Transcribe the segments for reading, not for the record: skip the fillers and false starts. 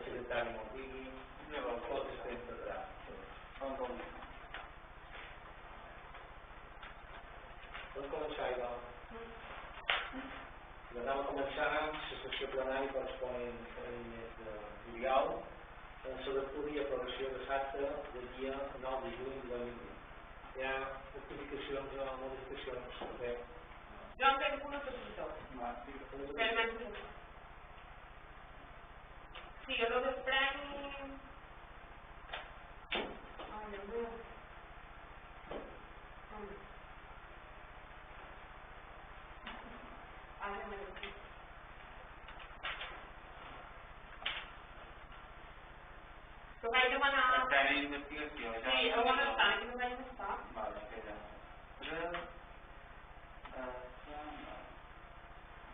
secretari motivi, tot està integrat. Vam començar, idò. Vam començar la sessió plenària corresponent al mes de juliol, en la lectura i aprovació de l'acte del dia 9 de juny de 2020. Hi ha rectificacions o modificacions a fer? Jo en tenc una petició. Sí, el del premi... Ai, Déu meu. Ara m'he de dir. Que vaig demanar... El premi d'investigació. Sí, a on està? Aquí no vaig estar. Vale, espera.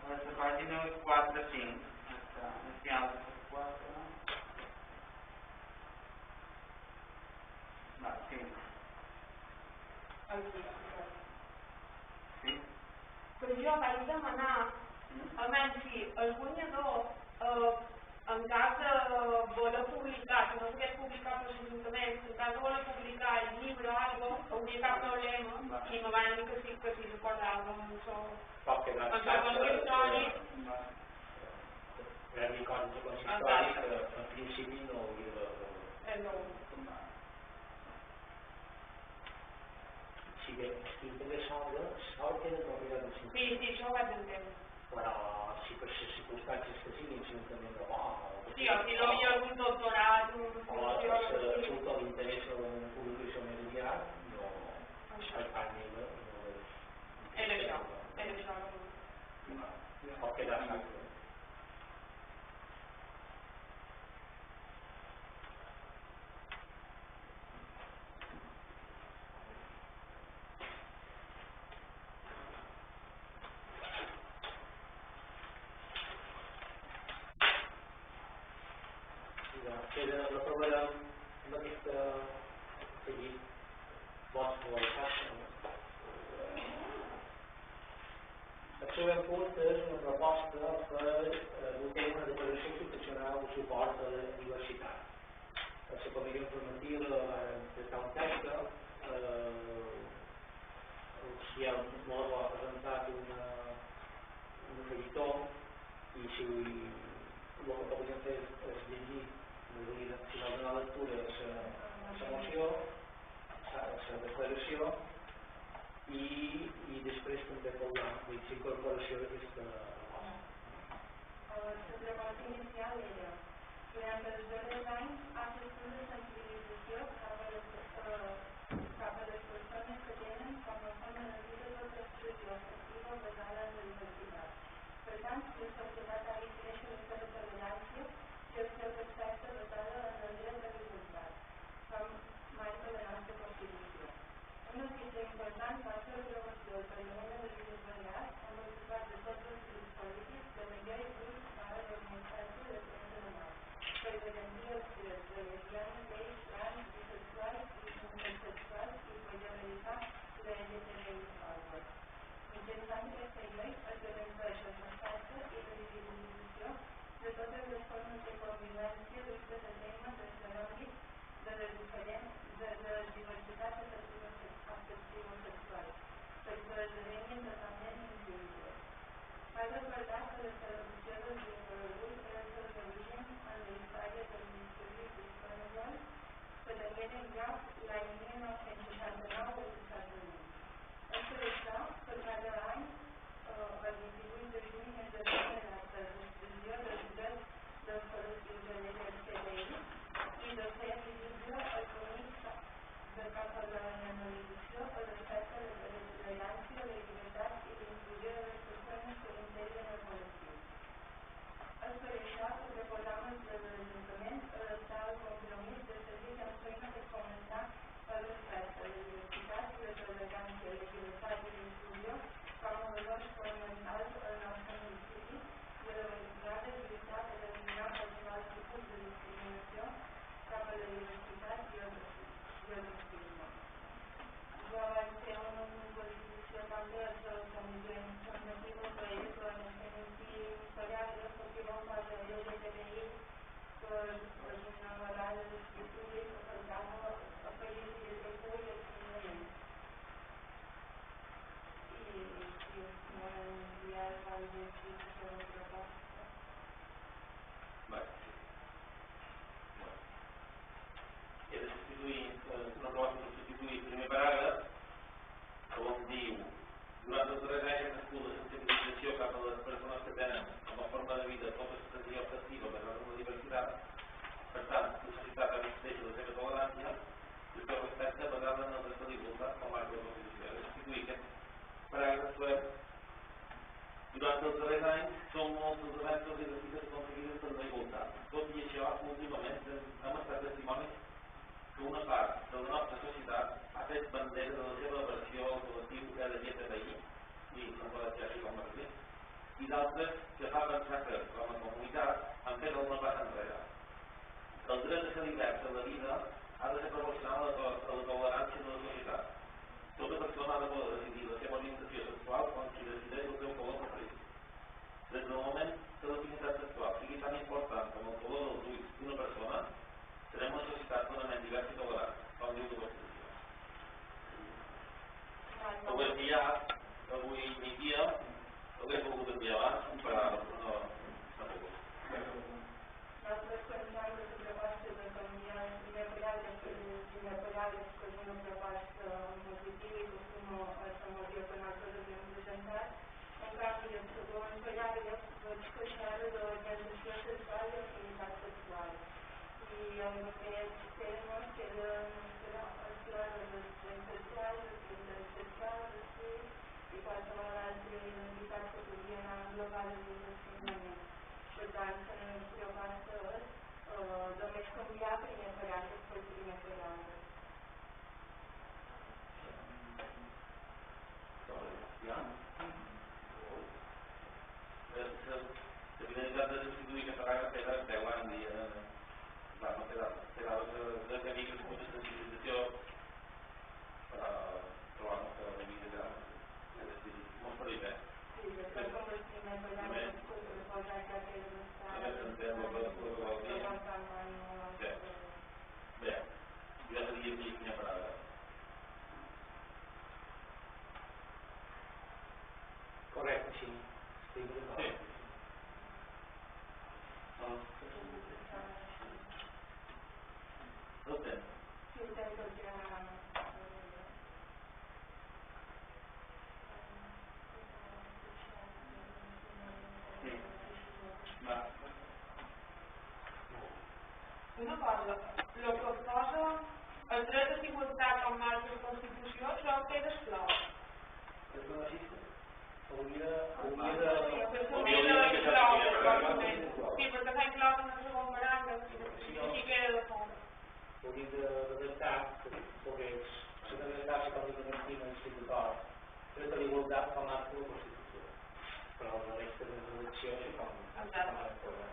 La pàgina 4-5. Inicial 4. Va, 5. Aquí. Sí? Però jo vaig demanar, almenys si el guanyador, en cas de voler publicar, que no s'hagués publicat per l'Ajuntament, en cas de voler publicar el llibre o alguna cosa, hauria cap problema, i me van dir que sí recordava amb això. Pot quedar consistori. Hi havia coses de consistori que en principi no hauria de... Si bé, també sol queda propietat del cinc. Sí, això ho vaig entendre. Però si per les circumstàncies que siguin, si un també no vol... Sí, o si no hi ha algun doctorat, una funció... O surt a l'interès d'una publicació més aviat, no... El pas negre no és... Era això. Pot quedar exacte. L'aprovarem amb aquest seguit vot realitzat. El següent punt és una proposta per votar una declaració institucional de suport a la diversitat. La comissió informativa va presentar un text, el CIEL molt ha presentat un afegitó i si el que podríem fer és llegir si no donar lectura a la moció, a la declaració i després també parlar de la incorporació d'aquesta proposta. La proposta inicial era durant els darrers anys ha fet una sensibilització cap a les persones que tenen com a forma de vida tota expressió afectiva basada en la diversitat. Per tant, la societat ha de créixer la seva tolerància i el seu respecte basada en el dret a la igualtat, com marca la nostra Constitució. Una fita important va ser l'aprovació del Parlament de les Illes Balears amb el suport de tots els grups polítics de la llei 8/2007 de 30 de març per garantir els drets de lesbianes, gais, trans, bisexuals i intersexuals i per erradicar la LGTBI-fòbia. Mitjançant aquesta llei es garanteix el respecte i la visibilització de totes les formes de convivència dutes a terme des de l'àmbit de les diversitats afectivo-sexuals, perquè esdevenguin totalment inclusives. Cal recordar que la celebració del dia per avui té els seus orígens en la història del misteri juliol, que tingueren lloc l'any 1969 als Estats Units. És per això que cada any, el 28 de juny, es dedica a la expressió dels drets dels col·lectius LGTBI i de fer visible el camí cap a la normalització, el respecte, la tolerància, la llibertat i la inclusió de les persones que integren el col·lectiu. És per això que proposam des de l'Ajuntament adoptar el compromís de seguir fent feina per fomentar el respecte, així la seva proposta. He de substituir, una proposta de substituir el primer paràgraf, on diu: durant els darrers anys hem nascut la sensibilització cap a les persones que tenen com a forma de vida poca expressió passiva per la diversitat. Per tant, la societat ha vist la seva tolerància i el seu respecte basada en el dret de l'igualtat com a marc de la Constitució. He de substituir aquest paràgraf suec. Durant els darrers anys són molts els avenços i les fites aconseguides per la igualtat. Tot i això, últimament hem estat testimonis que una part de la nostra societat ha fet bandera de la seva aversió al col·lectiu LGTBI, i se'n pot dir així com a dir, i d'altres que fa pensar que, com a comunitat, han fet una passa enrere. El dret de ser divers en la vida ha de ser proporcional a la tolerància de la societat. Tota persona ha de poder decidir la seva orientació sexual quan s'hi decideix el seu color preferit. Des del moment que l'afinitat sexual sigui tan important com el color dels ulls d'una persona, serem una societat plenament diversa i tolerant, com diu la Constitució. Ho he enviat avui migdia, hauria volgut enviar abans, un paràgraf, no s'ha pogut. Nosaltres pensem que la proposta de canviar el primer paràgraf que és una proposta positiva i que suma a la moció que nosaltres havíem presentat. En canvi, el segon paràgraf vaig queixar de l'orientació sexual i l'afinitat sexual. I en aquests termes queden exclosos els transsexuals, els intersexuals, els fills i qualsevol altra identitat que podria anar englobada dins del signament. Per tant, la proposta és només canviar el primer paràgraf per primer paràgraf. La finalitat de substituir aquest paràgraf era 10 anys i no quedava de tenir que es de sensibilització però no quedava de vida molt per bé. Sí, de fet, com el primer paràgraf que proposa ja que és bé, jo seria aquí primer paràgraf. Correcte, sí. Estic d'acord. El temps. Sí, el temps el que una cosa, el que posa el dret d'igualtat com marc de la Constitució, això queda exclòs. És una xifra. Hauria de... Sí, perquè s'ha inclòs en el segon paràgraf i així queda de fora. Hauria d'adaptar, perquè s'ha d'adaptar psicològicament institutat, dret a l'igualtat com marc de la Constitució. Però la resta de les eleccions com a programa.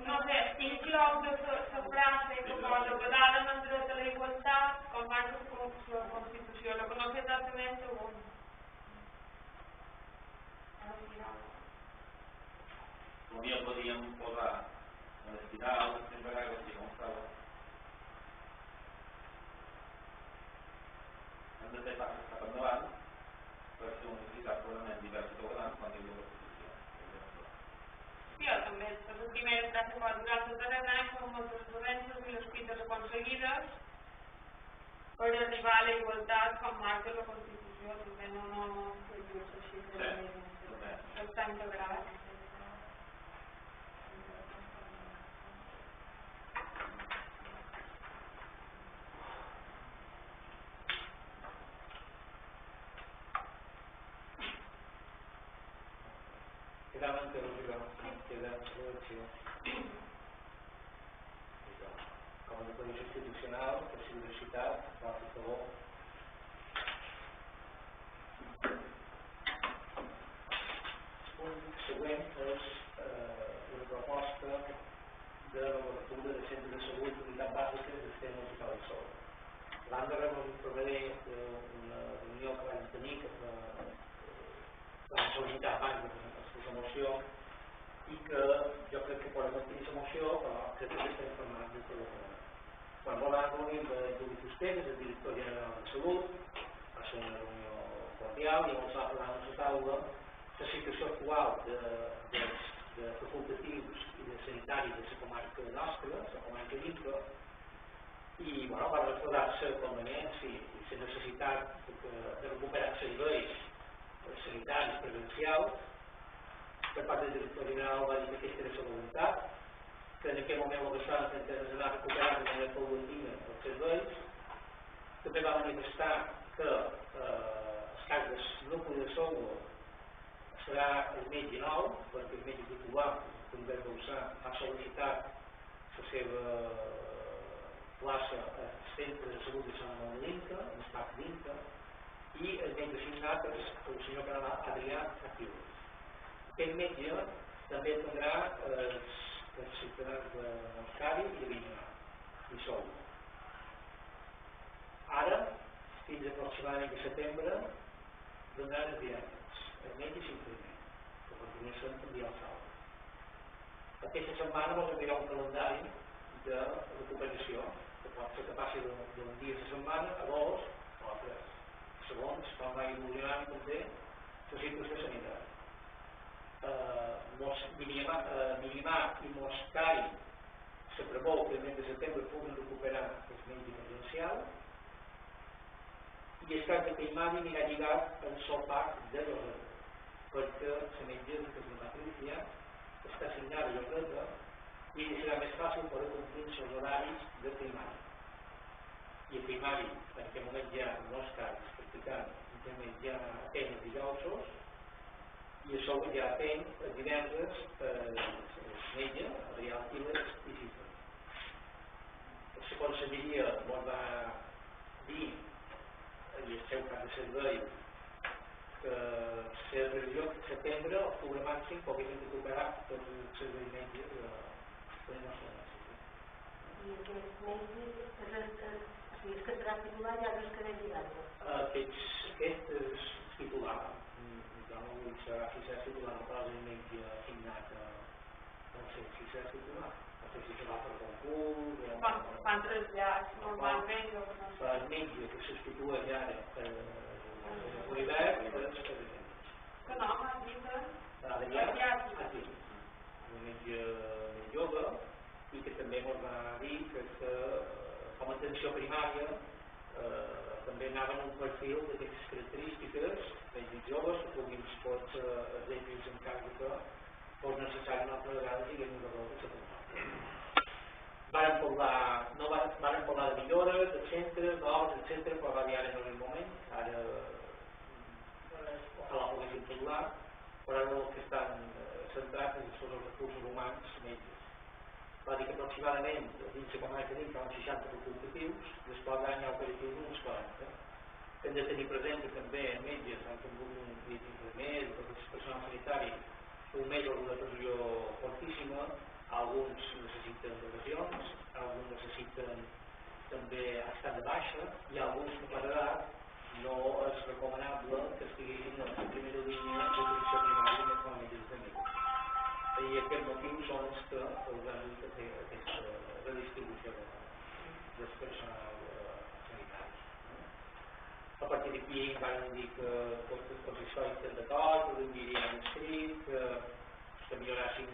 No sé, inclou la frase que posa basada en el dret a la igualtat com marc de la Constitució, el que no sé exactament on. Podríem posar en el final, el primer paràgraf, així com estava. Hem de fer passos cap endavant per ser una societat plenament diversa i tolerant quan diu la Constitució. Sí, també, la primera frase que durant els darrers anys són moltes avenços i les fites aconseguides per arribar a la igualtat com marc de la Constitució, també no està integrat. quedava en Carolina, queda en redacció. Com a declaració institucional, per si universitat, va per favor. El punt següent és una proposta de l'obertura de centres de salut d'unitat bàsica del sistema musical del sol. L'any darrere us informaré d'una reunió que vam tenir que vam sol·licitar abans de presentar la moció i que jo crec que podem mantenir la moció, però crec que estem informant del problema. Quan vam reunir amb Juli Fuster, el director general de Salut, va ser una reunió cordial i ens va parlar en la taula la situació actual de facultatius i de sanitaris de la comarca nostra, la comarca d'Inca, i va recordar-se convenients i la necessitat de recuperar serveis sanitaris presencials. Per part del director general va dir que aquesta era la voluntat, que en aquell moment el que estaven fent era anar recuperant de manera paulatina els serveis. També va manifestar que el cas del nucli de software serà el metge nou, perquè el metge titular, el Albert Bausà, ha sol·licitat la seva plaça als centres de salut de Sant Ramon de l'Inca, en el parc d'Inca, i el metge assignat és el senyor català Adrià Actiu. Aquest metge també tindrà els ciutadans de Moscari i de Vinyà, i Sou. Ara, fins aproximadament de setembre, donaran els directes, el metge simplement, que continua sent un dia al salt. Aquesta setmana ens enviarà un calendari de recuperació, que pot ser que passi d'un dia a la setmana a dos o a tres, segons com va evolucionant també la situació sanitària. Minimar i Moscari se preveu que el mes de setembre puguin recuperar els menys presencials i el cas de Caimari anirà lligat al sol parc de Lloreda, perquè la metgessa que és la Patricia està assignada a Lloreda i serà més fàcil poder complir els horaris de Caimari. I a Caimari, en aquest moment ja no es cal practicant, ja atén els dijous i això ja atén els divendres els metges, Adrià Alquiles i Cifra. La conselleria ens va dir i el seu cap de servei que la revisió de setembre, octubre màxim, poguessin recuperar tots els serveis metges de la nostra necessitat. I aquest metge, és que serà titular ja no es queda lligat? Aquest és titular, jo no vull saber si serà titular, no pas el metge assignat, no sé si serà titular, no sé si serà per concurs... Fan trasllats normalment o no sé. El metge que substitua ja a l'Hivern és Que no, m'has dit que... Adrià, un metge jove i que també ens va dir que com a atenció primària també anaven un perfil d'aquestes característiques, metges joves que puguin tots els ells en cas que fos necessari una altra vegada si hagués un error de secundari. Varen parlar de millores, de centres, d'obres, etc., però va dir ara no és el moment, ara ojalà poguéssim parlar, però ara el que estan centrats són els recursos humans metges. Va dir que aproximadament dins la comarca d'Inca hi ha uns 60 facultatius, dels quals hi ha operatius uns 40. Hem de tenir present que també metges han tingut un infermer, tot el personal sanitari, un mes d'una pressió fortíssima, alguns necessiten lesions, alguns necessiten també estar de baixa i alguns que per edat no és recomanable que estiguin en la primera línia d'atenció primària més com a metges de família. I aquests motius són els que han de fer aquesta redistribució del personal sanitari. A partir d'aquí van dir que tots els consistoris estan d'acord, que l'enviarien escrit, que millorassin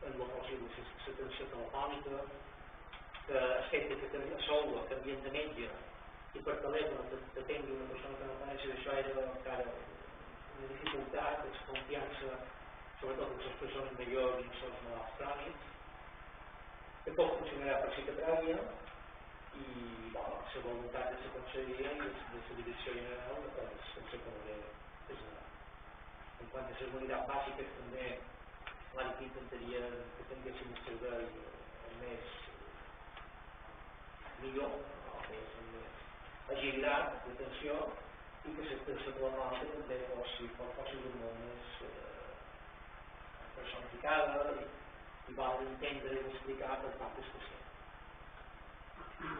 en el possible l'atenció telefònica, que es fet que a Soula canvien de metge i per telèfon t'atengui una persona que no coneixes, això era encara una dificultat, de confiança, sobretot amb les persones majors i amb els malalts crònics. Tampoc funcionarà per psiquiatria i la voluntat de la conselleria i de la direcció general és el que veuré. En quant a les unitats bàsiques també l'any que intentaria que tinguéssim un servei el més millor, el més agilitat d'atenció i que l'atenció col·laborativa també fos molt més personificada i val entendre i explicar per part del pacient.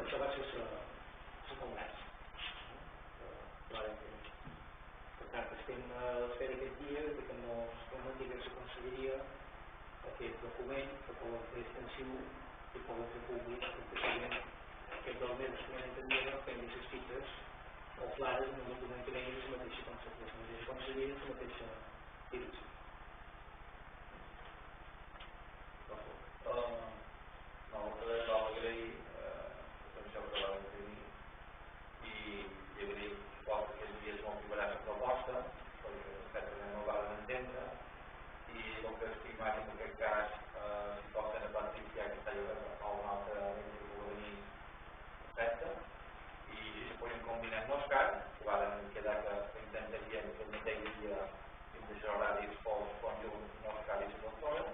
Això va ser la conversa. Per tant, estem a l'espera aquest dia que ens digui la conselleria aquest document que poden fer extensiu i poden fer públic perquè aquests 2 mesos que venen també fem les fites o clares en el document que venen la mateixa conselleria i la mateixa direcció. Nosaltres vam agrair l'atenció que vam tenir i agrair que aquests dies no arribarà la proposta perquè perfectament no ho vam entendre i el que estimat en aquest cas si pot ser a Patricia que està llogat a una altra que pugui venir perfecte i si se poden combinar amb l'Òscar que vam quedar que intentaríem que el mateix dia fins a l'horari fos conjunt l'Òscar i la doctora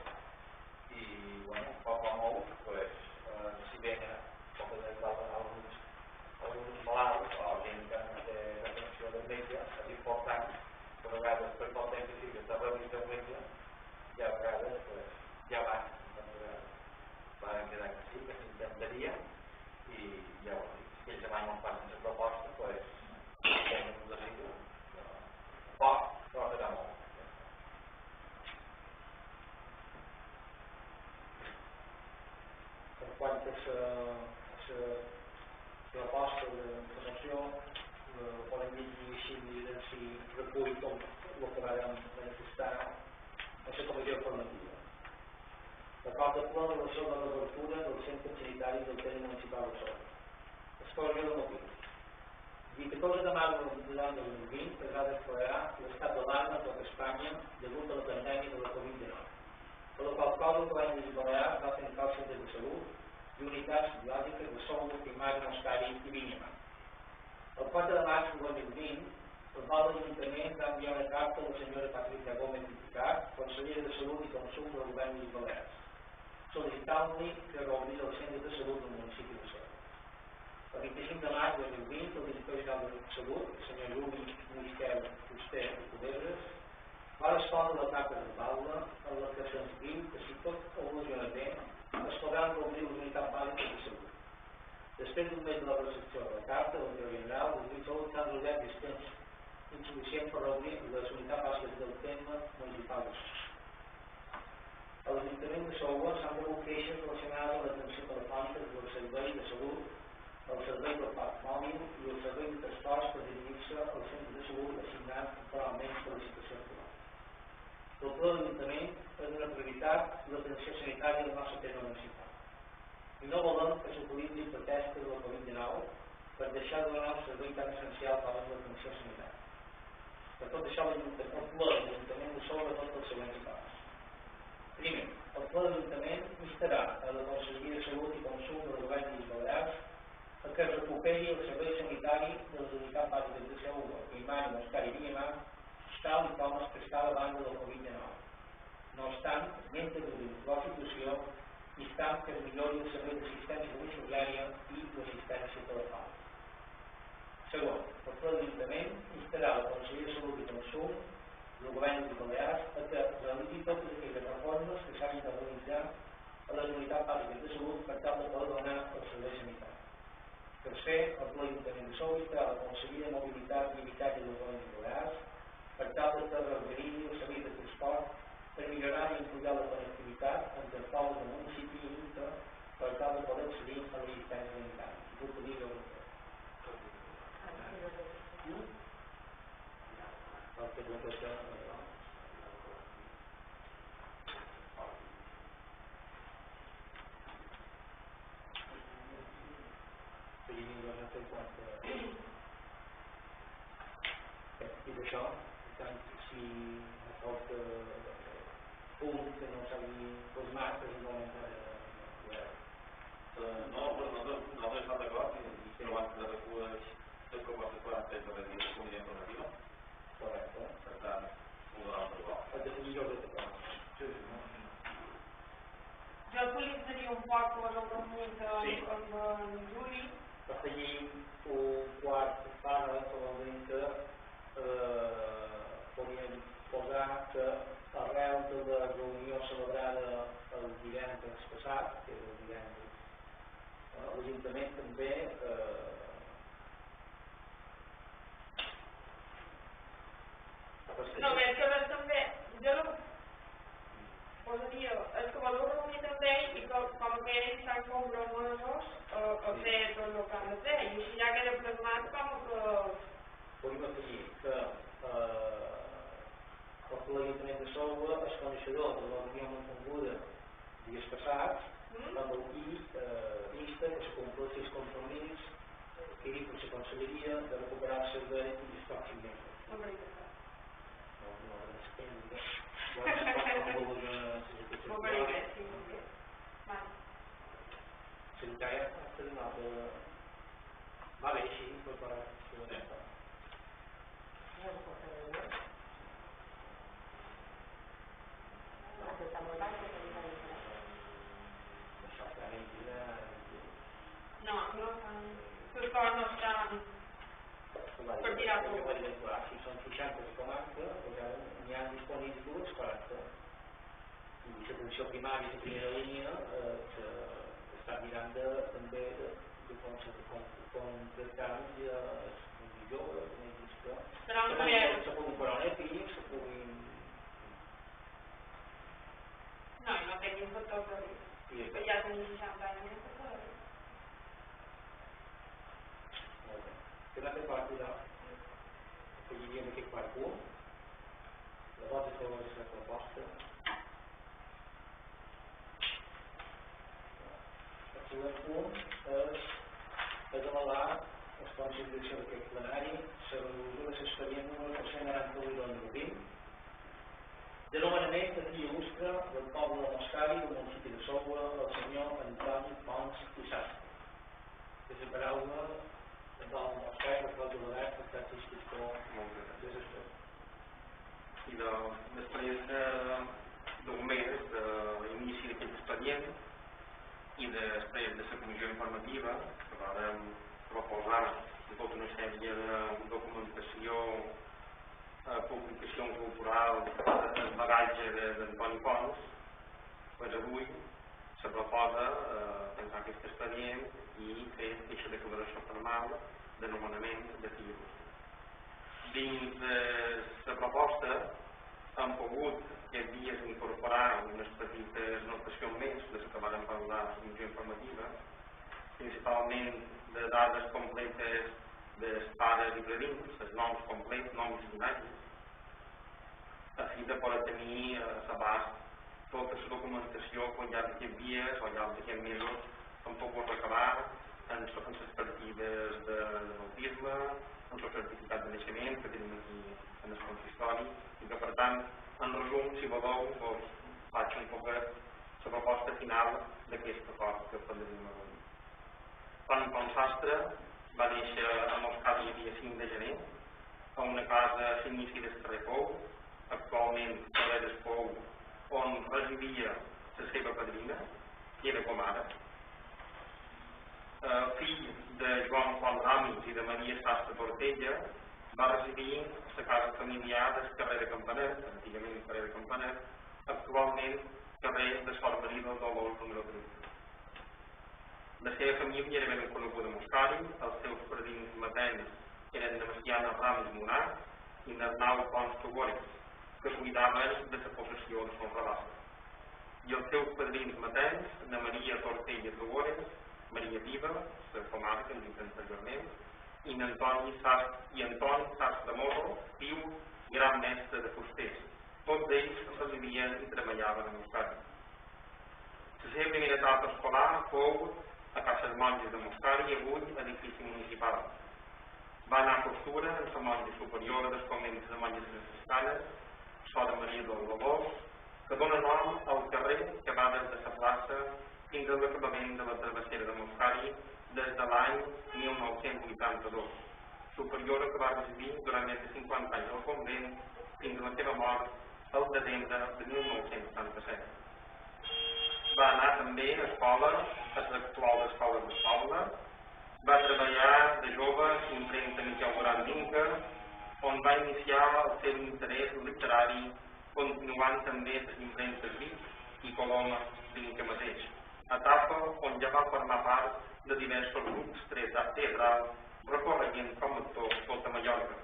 i bueno, poc o molt pues, si venen alguns malalts o gent que té l'atenció del metge és important que a vegades per tot temps que sigui està revista el metge i a vegades pues, ja va van quedar que sí, que s'intentaria i ja ho dic, si ells abans no passen la proposta pues tenen un desig poc, però serà molt. Quant a la proposta de moció, podem dir així si recull com el que vam manifestar en la comissió informativa. L'acord de pla de relació de l'obertura del centre sanitari del terme municipal de Sol. Exposició de motius. El 14 de març de l'any 2020 es va declarar l'estat d'alarma a tot Espanya degut a la pandèmia de la Covid-19. Per la qual cosa el Govern de Balears va tancar els centres de salut i unitats biològiques de Soula, Primari, Moscari i Vinyamà. El 4 de març de 2020, el Val de l'Ajuntament va enviar una carta a la senyora Patricia Gómez Picar, consellera de Salut i Consum del Govern de Balears, sol·licitant-li que reobrís el centre de salut del municipi de Soula. El 25 de març de 2020, el director general de Salut, el senyor Juli Miquel Fuster i Codebres, va respondre la carta del Baula en la que se'ns diu que si tot evoluciona bé, es podran reobrir les unitats bàsiques de salut. Després d'un mes de la recepció de la carta, el director general del Ministeri de Salut s'ha resolt temps insuficient per reobrir les unitats bàsiques del tema municipal de salut. A l'Ajuntament de Soula s'han rebut queixes relacionades amb l'atenció telefònica del servei de salut, el servei del parc mòbil i el servei de transports per dirigir-se al centre de salut assignat temporalment per la situació actual. El pla de l'Ajuntament és una prioritat l'atenció sanitària del nostre terme municipal. I no volem que s'utilitzi el pretexte de la Covid-19 per deixar de donar un servei tan essencial com és l'atenció sanitària. Per tot això, el pla de l'Ajuntament de Soula tot els següents passos. Primer, el pla de l'Ajuntament instarà a la Conselleria de Salut i Consum del Govern de Balears a que es recuperi el servei sanitari de les unitats bàsiques de Soula, Primari, Moscari i Vinyamà, tal com es prestava abans de la Covid-19. No obstant, mentre duri la situació, instant que es millori el servei d'assistència domiciliària i l'assistència telefònica. Segon, el pla de l'Ajuntament instarà la Conselleria de Salut i Consum del Govern de Balears a que realitzi totes aquelles reformes que s'han de realitzar a les unitats bàsiques de salut per tal de poder donar el servei sanitari. Tercer, el pla de l'Ajuntament de Soula instarà la Conselleria de Mobilitat i Habitatge del Govern de Balears per tal de que reorganitzi el servei de transport per millorar i ampliar la connectivitat entre els pobles del municipi i l'Inca per tal de poder accedir a l'assistència sanitària. Puc dir que i d'això, tant si pot punt que no s'hagi plasmat és igualment no, nosaltres estem d'acord i trobant que recull les propostes que van fer per la comissió informativa. Correcte. Per tant, ho donarem per bo. El de millor de tot. Sí, sí. compromesos a fer tot el que han de fer, i així ja queda plasmat com que... Podem afegir que el l'Ajuntament de Soua és coneixedor de la reunió mantinguda dies passats amb el vista que se compleixi el compromís que hi per la Conselleria de recuperar el servei i els pròxims mesos. No veritat. No, més que Molt bé, sí, molt bé. Sanitària ha donat va bé així, preparat la neta. No, les coses no estan per tirar per si són 60 de comarca, n'hi ha disponibles 40 i l'atenció primària de primera línia està mirant també de contractar els joves, se puguin parar un EPI, se puguin... No, i no tinguin factors de risc, que ja tenim 60 anys més factors de risc. Molt bé. Queda aquest quart punt, afegiríem aquest quart punt. La vot és favor de la proposta. El segon punt és avalar els plans de direcció d'aquest plenari la resolució de l'expedient número 398/2020 de nomenament de fill il·lustre del poble de Moscari del municipi de Soua, el senyor Antoni Pons i Sastre. Des de paraula d'Antoni Moscari, per part de l'Obert, per estar subscriptor de l'esport. I després d'un mes de l'inici d'aquest expedient i després de la comissió informativa que vam proposar de tota una sèrie de documentació, publicació cultural, el bagatge d'Antoni Pons, doncs avui se proposa tancar aquest expedient i fer aquesta declaració formal de nomenament de fill il·lustre. Dins la proposta hem pogut aquests dies incorporar unes petites notacions més de les que vam parlar a la comissió informativa, principalment de dades completes dels pares i predins, els noms complets, noms i imatges, a fi de poder tenir a l'abast tota la documentació que al llarg d'aquests dies o al llarg d'aquests mesos hem pogut recabar en les partides de bautisme, en el certificat de naixement que tenim aquí en el consistori i que per tant, en resum, si voleu, faig un poquet la proposta final d'aquest acord que parlarem avui. Antoni Pons Sastre va néixer a Moscari el dia 5 de gener a una casa a l'inici del carrer Pou, actualment carrer del Pou, on residia la seva padrina, que era com ara. Fill de Joan Juan Ramis i de Maria Sastre Portella, va residir a la casa familiar del carrer de Campanet, antigament carrer de Campanet, actualment carrer de Sor Maria del Dolors, número 30. La seva família era ben coneguda a Moscari, els seus padrins materns eren de Maciana Ramis Monat i n'Arnau Pons Tugores, que cuidaven de la possessió de Son Rabassa. I els seus padrins materns, de Maria Tortella Tugores, Maria Viva, la comarca, hem dit anteriorment, i Antoni Sastre Morro, fiu gran mestre de fusters. Tots ells residien i treballaven a Moscari. La seva primera etapa escolar fou a Cases Monges de Moscari, avui edifici municipal. Va anar a costura en la monja superior dels convents de monges franciscanes, Sor Maria del Dolors, que dona nom al carrer que va des de la plaça fins a l'acabament de la travessera de Moscari des de l'any 1982, superiora que va residir durant més de 50 anys al convent fins a la seva mort el desembre de 1977. Va anar també a escola, a l'actual escola del poble, va treballar de jove a l'impremta Miquel Duran d'Inca, on va iniciar el seu interès literari, continuant també les impremtes Vic i Coloma d'Inca mateix, etapa on ja va formar part de diversos grups teatrals, recorrent com a actor tota Mallorca.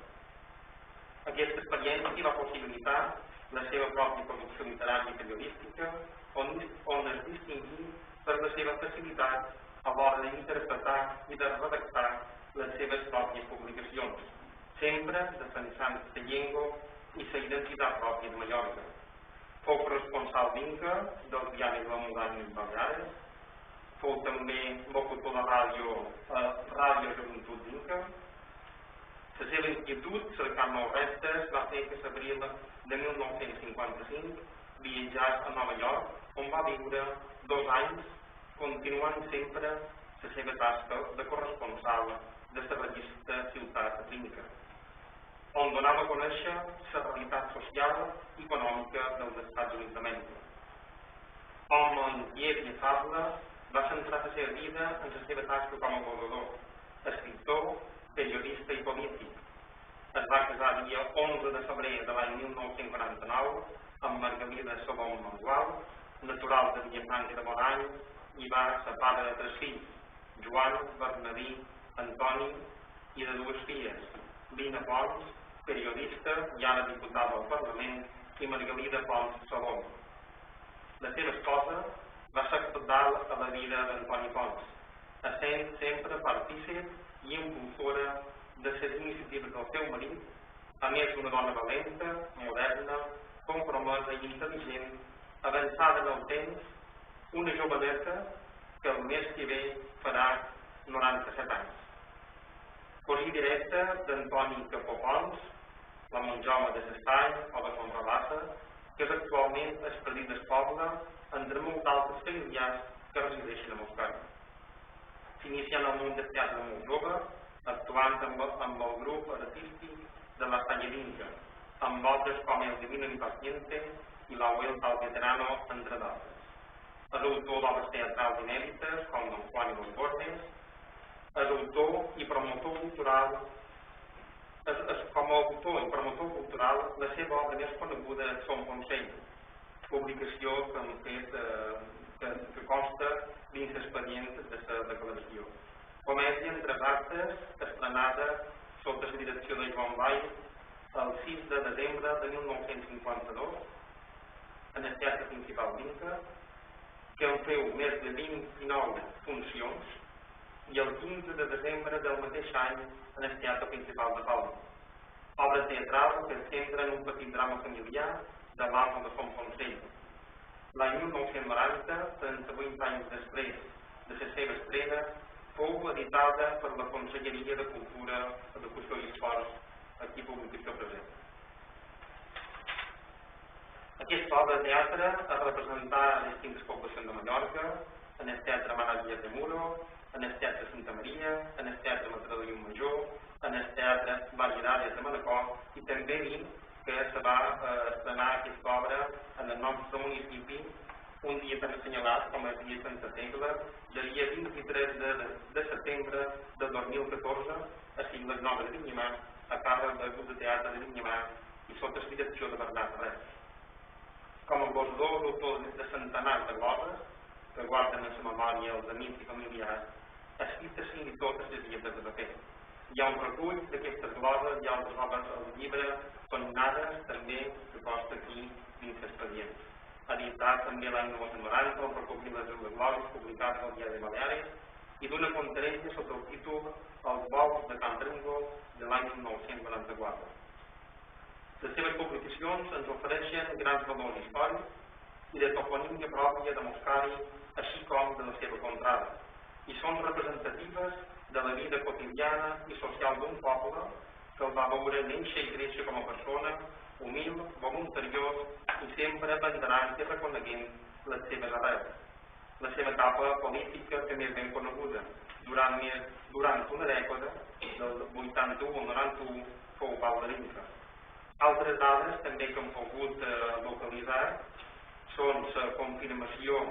Aquesta experiència va possibilitar la seva pròpia producció literària i periodística, on es distingí per la seva facilitat a l'hora d'interpretar i de redactar les seves pròpies publicacions, sempre defensant la llengua i la identitat pròpia de Mallorca. Fou corresponsal d'Inca del diari de la Muntanya de Baleares, fou també locutor de ràdio a Ràdio Joventut d'Inca. La seva inquietud cercant nous reptes va fer que l'abril de 1955 viatjàs a Nova York, on va viure 2 anys, continuant sempre la seva tasca de corresponsal de la revista Ciutat d'Inca, on donava a conèixer la realitat social i econòmica dels Estats Units d'Amèrica. Home inquiet i afable, va centrar la seva vida en la seva tasca com a governador, escriptor, periodista i polític. Es va casar el dia 11 de febrer de l'any 1949 amb Margalida Sobom Mangual, natural de Villafranca de Morany, i va ser pare de 3 fills, Joan, Bernadí, Antoni, i de 2 filles, Lina Pons, periodista i ara diputada al Parlament, i Margalida Pons Sobom. La seva esposa va ser cabdal a la vida d'Antoni Pons, essent sempre partícip i impulsora de les iniciatives del seu marit, a més d'una dona valenta, moderna, compromesa i intel·ligent, avançada en el temps, una joveneta que el mes que ve farà 97 anys. Cosí directe d'Antoni Capó Pons, la monjoma de l'Estany o de Font Rabassa, que és actualment el president del poble, entre molts altres familiars que resideixen a Moscou. S'inicia en el món del teatre molt jove, actuant amb el grup artístic de la Talla d'Inca, amb obres com El Divino Impaciente i La Vuelta al Veterano, entre d'altres. És autor d'obres teatrals inèdites, com Don Juan i los Borges. És autor i promotor cultural. Com a autor i promotor cultural, la seva obra més coneguda és Son Consell, publicació que han fet que consta dins l'expedient de la declaració. Comèdia entre actes, estrenada sota la direcció de Joan Vall el 6 de desembre de 1952 en el Teatre Principal d'Inca, que en feu més de 29 funcions, i el 15 de desembre del mateix any en el Teatre Principal de Palma. Obra teatral que es centra en un petit drama familiar de l'amo de Son Consell. L'any 1990, 38 anys després de la seva estrena, fou editada per la Conselleria de Cultura, Educació i Esports, aquí publicació present. Aquesta obra de teatre es representà a distintes poblacions de Mallorca, en el Teatre Maravillas de Muro, en el Teatre Santa Maria, en el Teatre Mataró de Llumajor, en el Teatre Valladàries de Manacor, i també dir que se va estrenar aquesta obra en el nostre municipi un dia tan assenyalat com el dia Santa Tecla, del dia 23 de setembre de 2014, a Sigles Noves de Vinyamà, a càrrec del grup de teatre de Vinyamà i sota la direcció de Bernat Res. Com a gossador, autor de centenars de gloses, que guarden en la memòria els amics i familiars, escrites fins i tot les lletres de paper. Hi ha un recull d'aquestes gloses, hi ha altres obres al llibre, sonades també, que costa aquí dins l'expedient. Editat també l'any 1990, on recollir les gloses publicades al Diari de Baleares, i d'una conferència sota el títol Els vols de Can Rengo de l'any 1994. Les seves publicacions ens ofereixen grans valors històrics i de toponímia pròpia de Moscari, així com de la seva contrada, i són representatives de la vida quotidiana i social d'un poble que el va veure néixer i créixer com a persona, humil, voluntariós i sempre abanderant i reconeguent les seves arrels. La seva etapa política també és ben coneguda. Durant una dècada, del 81 al 91, fou pal de l'Inca. Altres dades també que hem pogut localitzar són la confirmació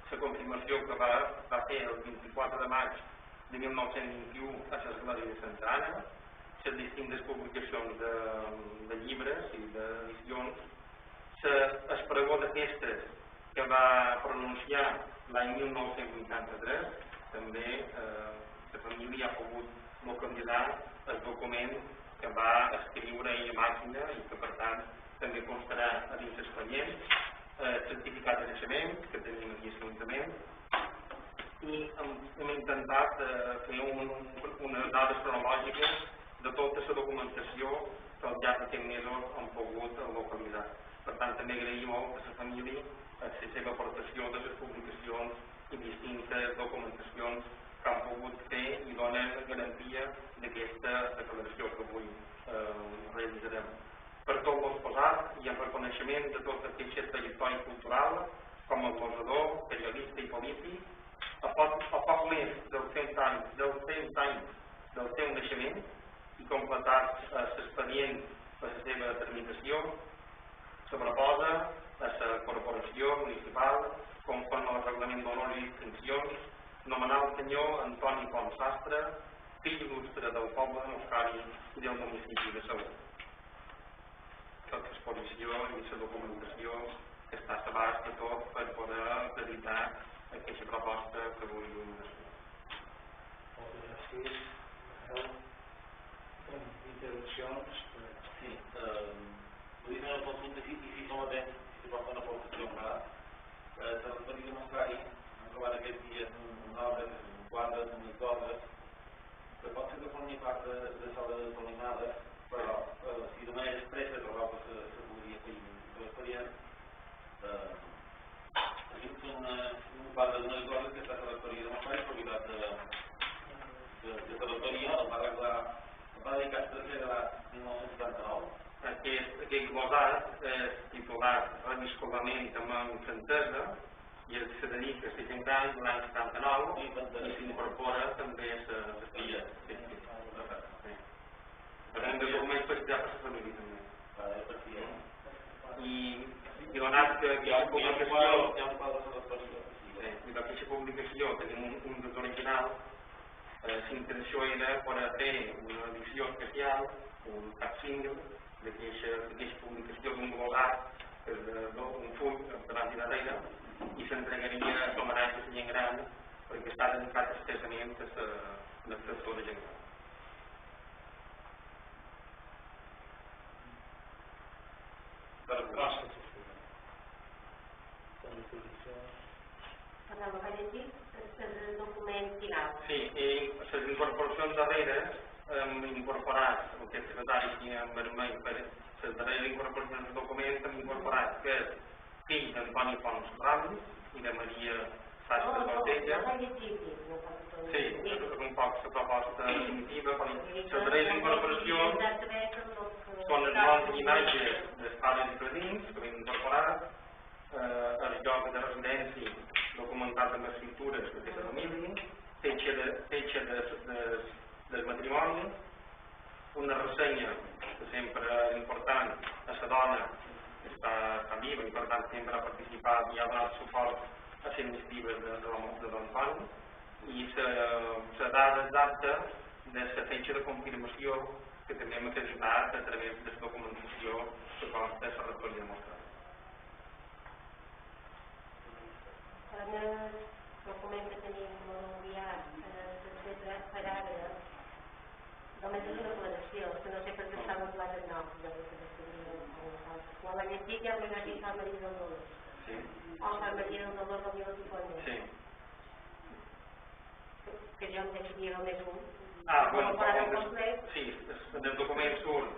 que va fer el 24 de maig de 1921 a l'Església de Santa Anna, les distintes publicacions de llibres i d'edicions, el pregó de festes que va pronunciar l'any 1983, també la família ha pogut localitzar el document que va escriure ell a màquina i que per tant també constarà a dins l'expedient. certificat de naixement que tenim aquí a l'Ajuntament i hem intentat fer unes dades cronològiques de tota la documentació que al llarg d'aquests mesos hem pogut localitzar. Per tant, també agraïm molt a la família la seva aportació de les publicacions i distintes documentacions que han pogut fer i donen garantia d'aquesta declaració que avui realitzarem. Per tot l'exposat i en reconeixement de tota aquesta trajectòria cultural, com a glosador, periodista i polític, a poc més dels 100 anys del seu naixement i completat l'expedient per la seva tramitació, se proposa a la corporació municipal, conforme al reglament d'honors i distincions, nomenar el senyor Antoni Pons Sastre, fill il·lustre del poble de Moscari i del municipi de Segur. Tota l'exposició i la documentació que està a l'abast de tot per poder acreditar aquesta proposta que avui vull desfer. Moltes gràcies. Interrupcions? Sí, vull dir una consulta i si som atents, si se pot fer una aportació clar. La rectoria de Moscari han trobat aquests dies un obra, un quadre d'unes obres que pot ser que formi part de l'obra de Tolimada, però si de manera expressa trobar que se podria fer de l'expedient. És un quadre d'unes obres que està a la rectoria de Moscari, propietat de la rectoria, el va dedicar a traslladar en 1979. Aquest glosat és titulat Reviscolament amb infantesa i es dedica a ser gent gran de l'any 79 i s'incorpora també a l'estilla. Per un document especial per la família també. I donat que aquesta publicació tenim un dels originals, l'intenció era poder fer una edició especial, un capsingle d'aquesta publicació d'un glosat, un full davant i darrere, i s'entregaria a homenatge a la gent gran perquè està dedicat extensament a l'extensió de gent gran. El document final. Sí, i les incorporacions darreres hem incorporat, el que el secretari aquí en vermell, per les darreres incorporacions del document hem incorporat que és fill d'Antoni Pons Rams i de Maria Sastre Tortella. Sí, és un poc la proposta definitiva. Les darreres incorporacions són els noms i imatges d'escoles i jardins que hem incorporat, el lloc de residència documentat amb escriptures de aquesta família, fetge del matrimoni, una ressenya que sempre és important a la dona que està viva i per tant sempre ha participat i ha donat suport a les iniciatives de l'Antoni i la dada exacta de la fetge de confirmació que també hem acreditat a través de la documentació que consta a la rectoria de Moscari. En el document que tenim molt enviat per ara, només és una declaració, que no sé per què està votat el nom de quan la llegit ja m'he dit Sant Maria del Dolors. Sí. O Sant Maria del Dolors del Vila Tupone. Sí. Que jo em decidia només un. Sí, en el document surt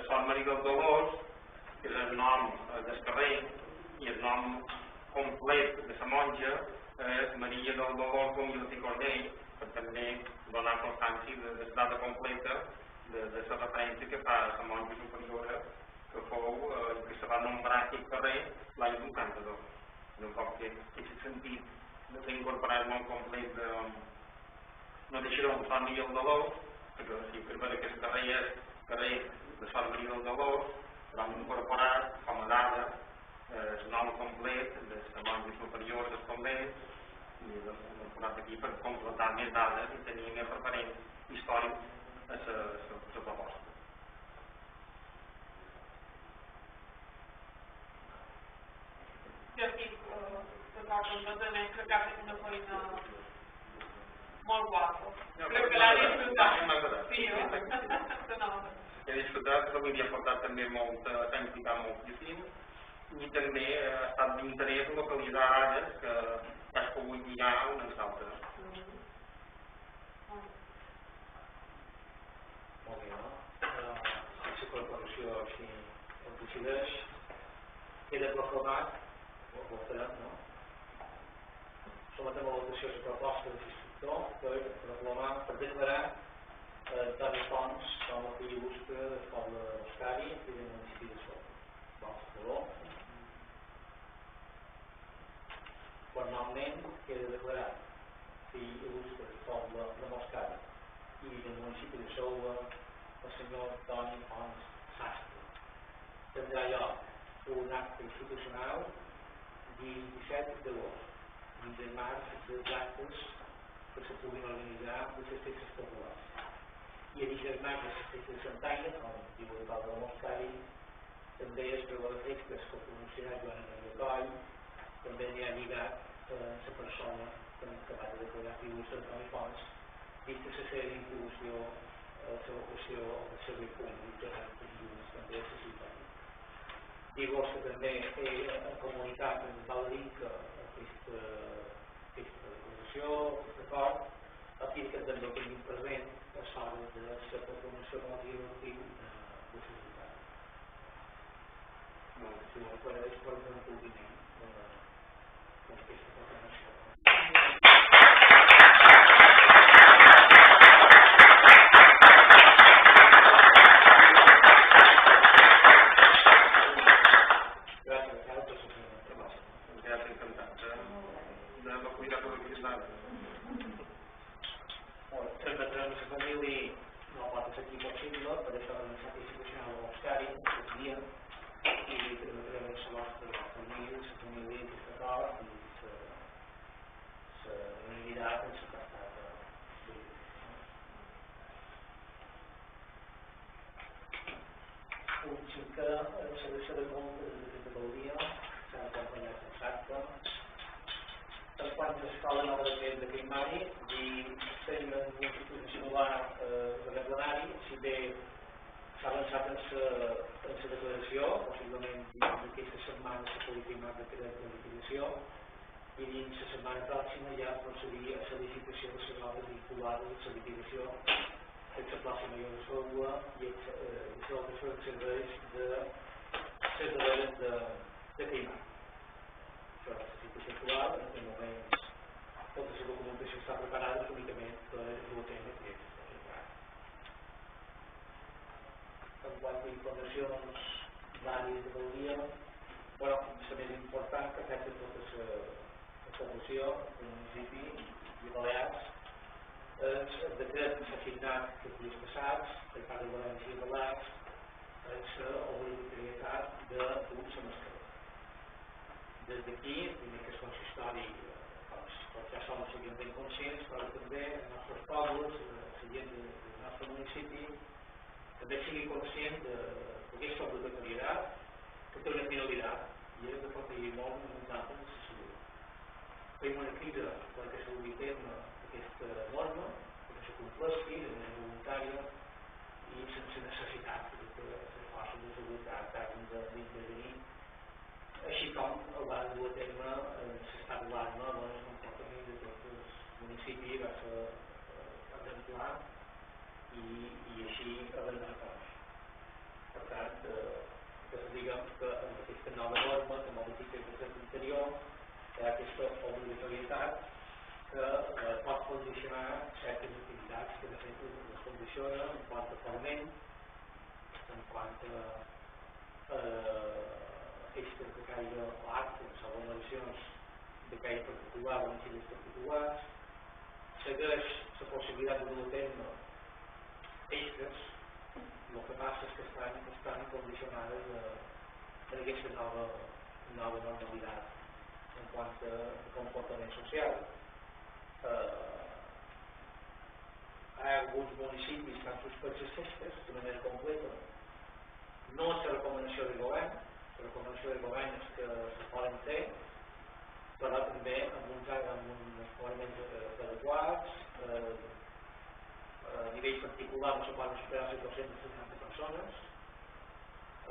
Sant Maria del Dolors, que és el nom del carrer, i el nom complet de la monja és Maria del Dolor Gómez i Cornell, per també donar constància de la data completa de la referència que fa la monja superiora que fou que se va nombrar aquest carrer l'any 82. Un poc que aquest sentit d'incorporar el nom complet no deixarà un Sant Maria del Dolor, perquè si per aquest carrer és carrer de Sant Maria del Dolor, vam incorporar com a dada el nom complet de la monja superior dels convents i l'hem posat aquí per completar més dades i tenir més referents històrics a la proposta. Jo estic d'acord completament, crec que ha fet una feina molt guapa. Crec que l'ha disfrutat. Sí, he disfrutat, però m'hi havia portat també molt, s'ha implicat moltíssim i també ha estat d'interès localitzar àrees que has pogut lligar unes altres. Molt bé, no? Si la corporació així ho decideix, queda proclamat, ho votarem, no? Sometem a votació la proposta de l'instructor per proclamar, per declarar Toni Pons com a fill il·lustre del poble de Boscari i del municipi de Sot. Vols color? Formalment queda declarat fill il·lustre del poble de Boscari i del municipi de Sot el senyor Toni Pons Sastre. Tindrà lloc un acte institucional dia 27 d'agost, dins el marc dels actes que se puguin organitzar de les festes populars. I a dins el marc de les festes de Santanya, com diu el poble de Boscari, també es preveuen festes que pronunciarà Joan Maria Coll, també n'hi ha lligat la persona que va declarar fill il·lustre Toni Pons, vista la seva vinculació, la seva vocació al servei públic durant els llums també de la ciutat. Diu-vos que també he comunicat en val dir que aquesta declaració, aquest acord, a fi que també tinguin present a l'hora de la proclamació com a dia motiu de la ciutat. Si ho refereix per un compliment d'aquesta proclamació. I dins la setmana pròxima ja procedir a la licitació de les obres vinculades a la liquidació de la plaça Major de Seua i els altres serveis de les darreres de Caimà. Això és la situació actual, en aquest moment tota la documentació està preparada únicament per dur a terme aquest pla. En quant a informacions d'àrees de Gaudia, la més important que afecta tota la població del municipi de Balears és el decret que s'ha signat aquests dies passats per part de València i Balears és l'obligatorietat de l'ús a mascareta. Des d'aquí, primer que el consistori, tots ja som ben conscients, però també els nostres pobles, la gent del nostre municipi, també sigui conscient d'aquesta obligatorietat que té una finalitat i és de protegir molt nosaltres de la salut. Fem una crida perquè se dugui a terme aquesta norma, perquè se compleixi de manera voluntària i sense necessitat que les forces de seguretat hagin d'intervenir, així com el van dur a terme s'està d'alarma en el comportament de tots els municipis va ser exemplar i així haver de reconèixer. Per tant, diguem que amb aquesta nova norma que modifica el decret anterior hi ha aquesta obligatorietat que pot condicionar certes activitats que de fet les condiciona en quant a pagament, en quant a festes de caire o actes o aglomeracions de caire particular o incidents particulars, segueix la possibilitat de dur a terme festes. El que passa és que estan condicionades a aquesta nova normalitat en quant a comportament social. Hi ha alguns municipis que han suspès les festes de manera completa. No és la recomanació del govern, la recomanació del govern és que se poden fer, però també amb uns elements adequats, a nivell particular no se poden superar les 260 persones,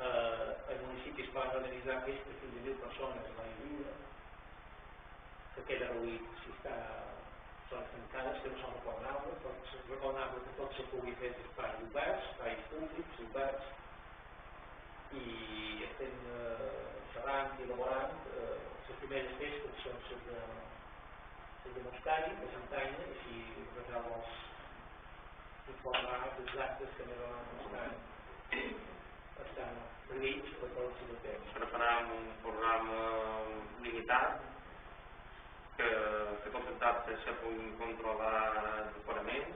els municipis poden van organitzar més de 15.000 persones a l'aire lliure, que queda reduït si està zones tancades, que no són recordables, és recordable que tot se pugui fer en espais oberts, espais públics, oberts, i estem xerrant i elaborant les primeres festes són les de Mostari, de Santanya, i si Rafael vols informar dels actes que anem a Mostari estan previst per al seu temps. Preparem un programa limitat que tots els actes se puguin controlar adequadament,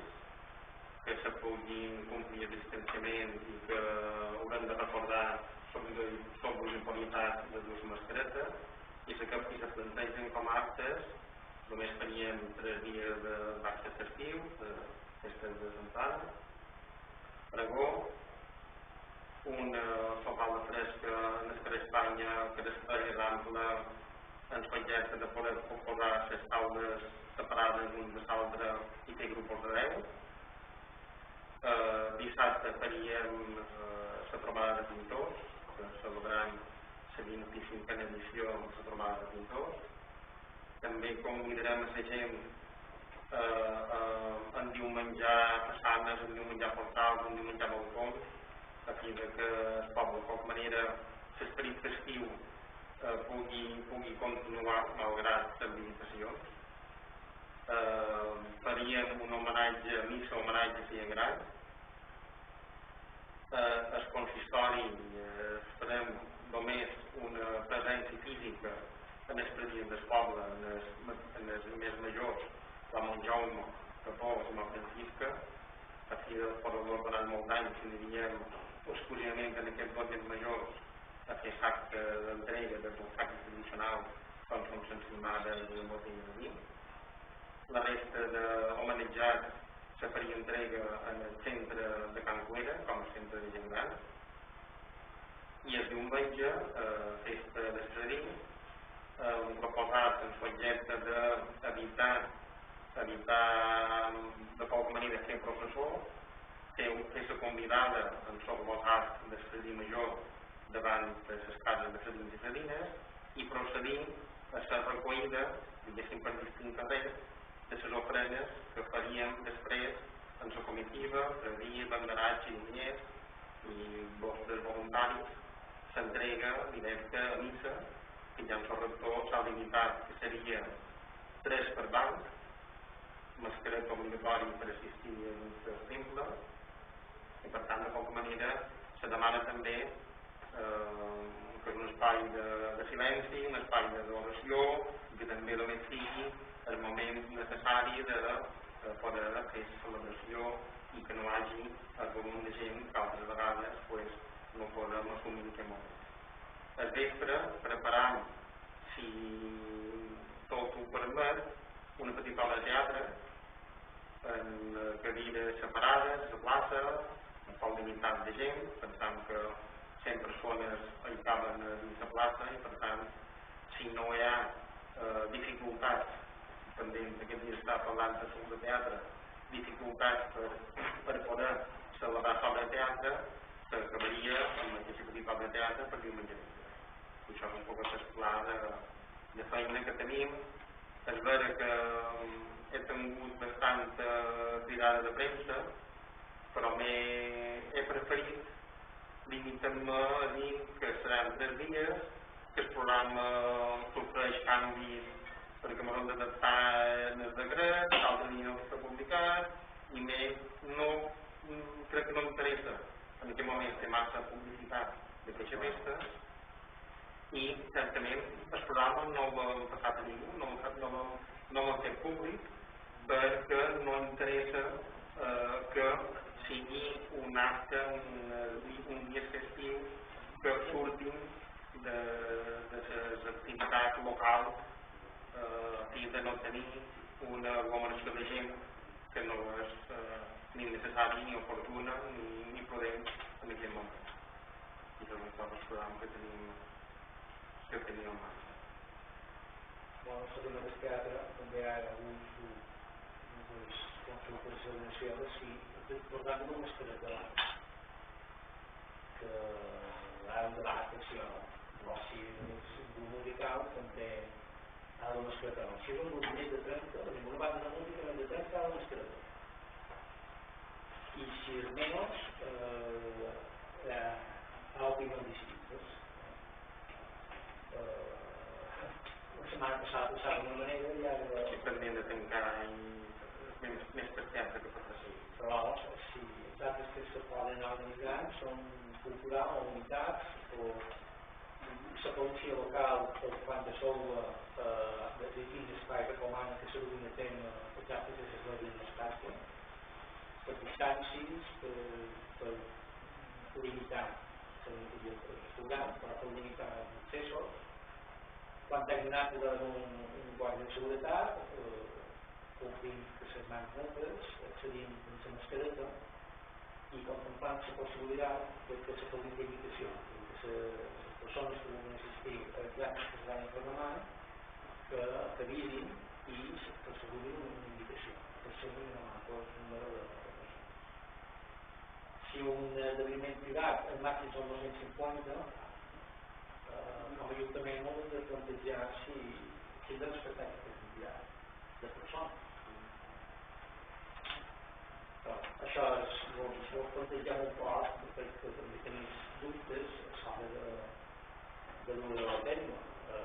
que se puguin complir el distanciament i que haurem de recordar sobre l'obligatorietat de les mascaretes i se plantegen com a actes. Només teníem 3 dies d'actes festius, de festes de Santana, pregó, un sopar de fresca en el carrer Espanya que després d'ample ens projecta de poder posar les taules separades l'un de l'altre i fer grups de 10. Dissabte faríem la trobada de pintors, que celebrem la 25a edició de la trobada de pintors. També convidarem a la gent a endiumenjar façanes, a endiumenjar portals, a endiumenjar balcons, a fi que el poble, de qualque manera, l'esperit festiu pugui continuar malgrat les limitacions. Faríem un homenatge, missa homenatge a Cien Gran. El consistori farem només una presència física en els presidents del poble, en els més majors, la Montjaume, Capó i la Francisca, a fi de poder donar molt d'anys i aniríem exclusivament en aquests dos més majors a fer l'acte d'entrega dels actes tradicionals com són l'ensaïmada i la botella de vi. La resta d'homenatjats se faria entrega en el centre de Can Cuera, com a centre de gent gran. I el diumenge, festa d'Estradí, un proposat en l'objecte d'evitar de qualque manera fer professor, fer la convidada en l'orbotat d'Estradí Major davant de les cases de Sedins i Sedines i procedir a la recollida, diguéssim per distint carrer, de les ofrenes que faríem després en la comitiva, predir, banderats, xiriniers i vostres voluntaris, s'entrega directa a missa, que ja en el rector s'ha limitat que seria 3 per banc, mascareta obligatori per assistir a missa simple, i per tant, de qualque manera, se demana també que és un espai de silenci, un espai d'oració, i que també només sigui el moment necessari de poder fer celebració i que no hi hagi el volum de gent que altres vegades no podem assumir en aquest moment. Al vespre preparam, si tot ho permet, una petita obra de teatre en cadires separades, a la plaça, amb poc limitat de gent, pensant que 100 persones hi caben dins la plaça i per tant, si no hi ha dificultats, pendent d'aquest dia està parlant de l'obra de teatre, dificultats per poder celebrar l'obra de teatre, s'acabaria amb aquesta petita obra de teatre per diumenge. I això és un poc el pla de feina que tenim. És vera que he tingut bastanta cridada de premsa, però he preferit limitar-me a dir que seran 3 dies, que el programa sofreix canvis perquè m'ho hem d'adaptar en el decret, l'altre dia no està publicat, i crec que no m'interessa en aquest moment fer massa publicitat d'aquesta festa, i certament el programa no l'hem passat a ningú, no l'hem fet públic, perquè no interessa que sigui un acte, un dia festiu que surtin de les activitats locals fins a no tenir una aglomeració de gent que no és ni necessària, ni oportuna, ni prudent en aquest moment. I això és el programa que tenim en marxa. Bueno, la segona del teatre també hi ha unes consultes anunciades i el programa de mascareta que hi ha un debat si no un grup musical també ha de mascletar. Si és un grup més de 30, una banda de música més de 30 ha de mascletar. I si és menys, ha opinions distintes. La setmana passada passava d'una manera i ara... I pendent de tancar més per temps que per seguir. Però si els actes que se poden organitzar són culturals o unitats o la policia local quan de sola de quins espais recomana que se duguin a terme els actes de les regles d'estat per distàncies, per limitar el programa, per limitar els accessos. Quan t'hagi anat un guàrdia de seguretat, complint que les mans netes, accedint a la mascareta i contemplant la possibilitat que se facin limitacions, que les persones que vulguin assistir a actes que es van programar que avisin i que se vulguin una invitació, que se vulguin una número de persones. Si un esdeveniment privat en màxim són 250, com a ajuntament no hem de plantejar si hem de respectar aquesta quantitat de persones. Això és, ho plantegem un poc perquè també tenim dubtes sobre de l'ús de la terme. Hi ha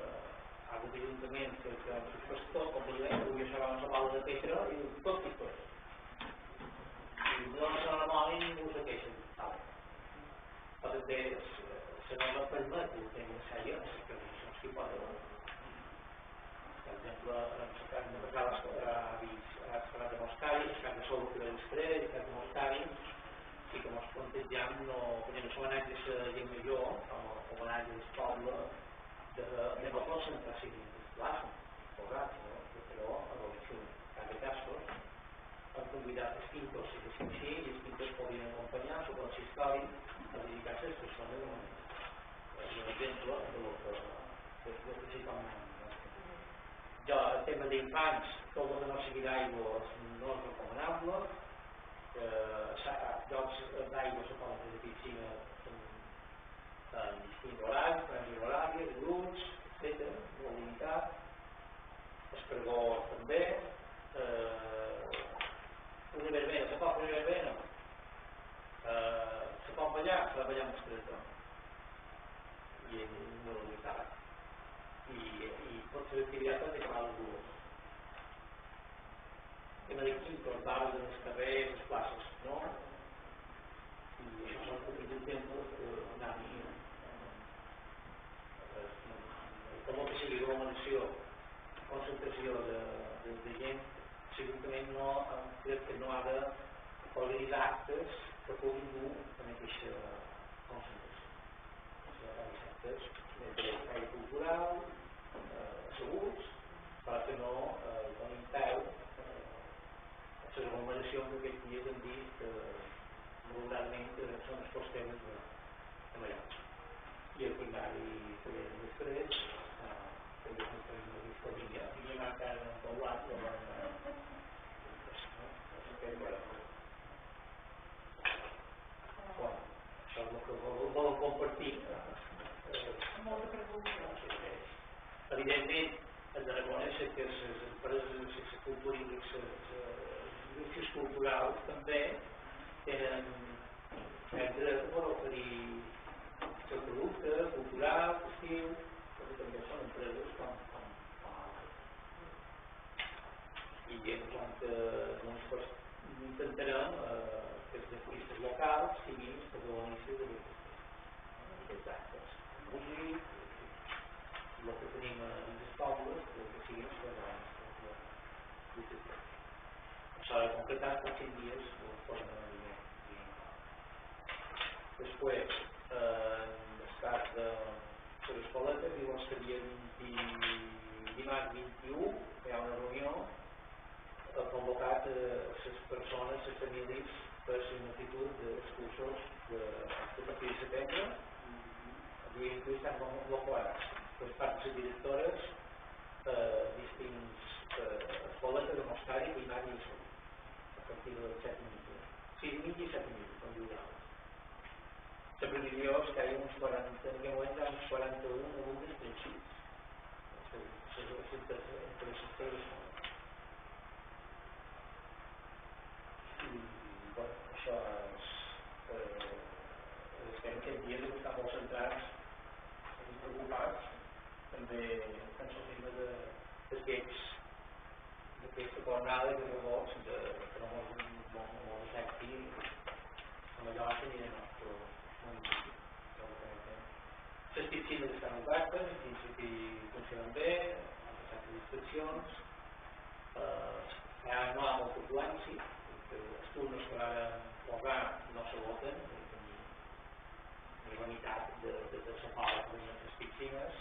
hagut ajuntaments que han suspès tot, com dèiem, que avui això va a la bala de pedra i tot tipus. I no se n'amoli i ningú se queixa. Però també se no la permet el tema seriós, que no s'hi pot veure. Per exemple, en el cas de les parlat de Moscari, el cas de Sol que l'Estrella, el cas de Moscari, sí que ens plantegem no tenir els homenatges de gent major, com homenatges del poble, de no concentrar civils de plaça, posats, però a l'elecció. En cada casos, han convidat els pintors, si que sí, i els pintors podien acompanyar el consistori a dedicar-se a les persones. És un exemple de lo que sí com ja, el tema d'infants, tot el que no sigui d'aigua no és recomanable, llocs d'aigua se poden fer de piscina en distints horaris, franges horàries, grups, etc., molt limitat, escargó també, una verbena, se pot fer una verbena, se pot ballar, s'ha de ballar amb mascareta, i en una limitat. I pot ser activitat també que va als grups. Hem de dir quins els bars, els carrers, les places, no? I això són petits exemples que anàvem tot el que sigui aglomeració, concentració de gent, segurament no, crec que no ha d'organitzar actes que puguin dur en aquesta concentració. Els actes d'espai cultural, segurs, perquè no donin peu a les aglomeracions d'aquests dies hem vist malauradament que són els posters de Mallorca. I el primari que ve després, que és una família, i una casa en Paulat, que van això és el que volen compartir. Molta pregunta. Evidentment, hem de reconèixer que les empreses, les cultures i les indústries culturals també tenen dret per oferir el seu producte cultural, festiu, perquè també són empreses com altres. I quan intentarem que els artistes locals siguin els protagonistes d'aquests actes. Músic, el que tenim a les pobles, que siguin els protagonistes. S'ha de concretar per 5 dies de forma dient. Després, en el cas de les escoletes, diuen que dia dimarts 21 hi ha una reunió convocat a les persones, les famílies, per la multitud dels cursos de partir de setembre. El dia 21 estan convocats per part de les directores distints escoletes de Moscari, primària i salut, a partir de 7 minuts. 6 minuts i 7 minuts, com diu l'altre. la previsió és que hi ha uns 40, en aquest moment hi ha uns 41 alumnes inscrits entre les tres escoles. I bueno, això és estem aquests dies hem estat molt centrats i preocupats també en sortir dels llets d'aquesta tornada de rebots que no molt afecti a Mallorca ni de nostre municipi. Les piscines estan obertes, en principi funcionen bé, han passat les inspeccions, ara no hi ha molta afluència, els turnos que van posar no s'agoten, ni la meitat de l'afort de les piscines,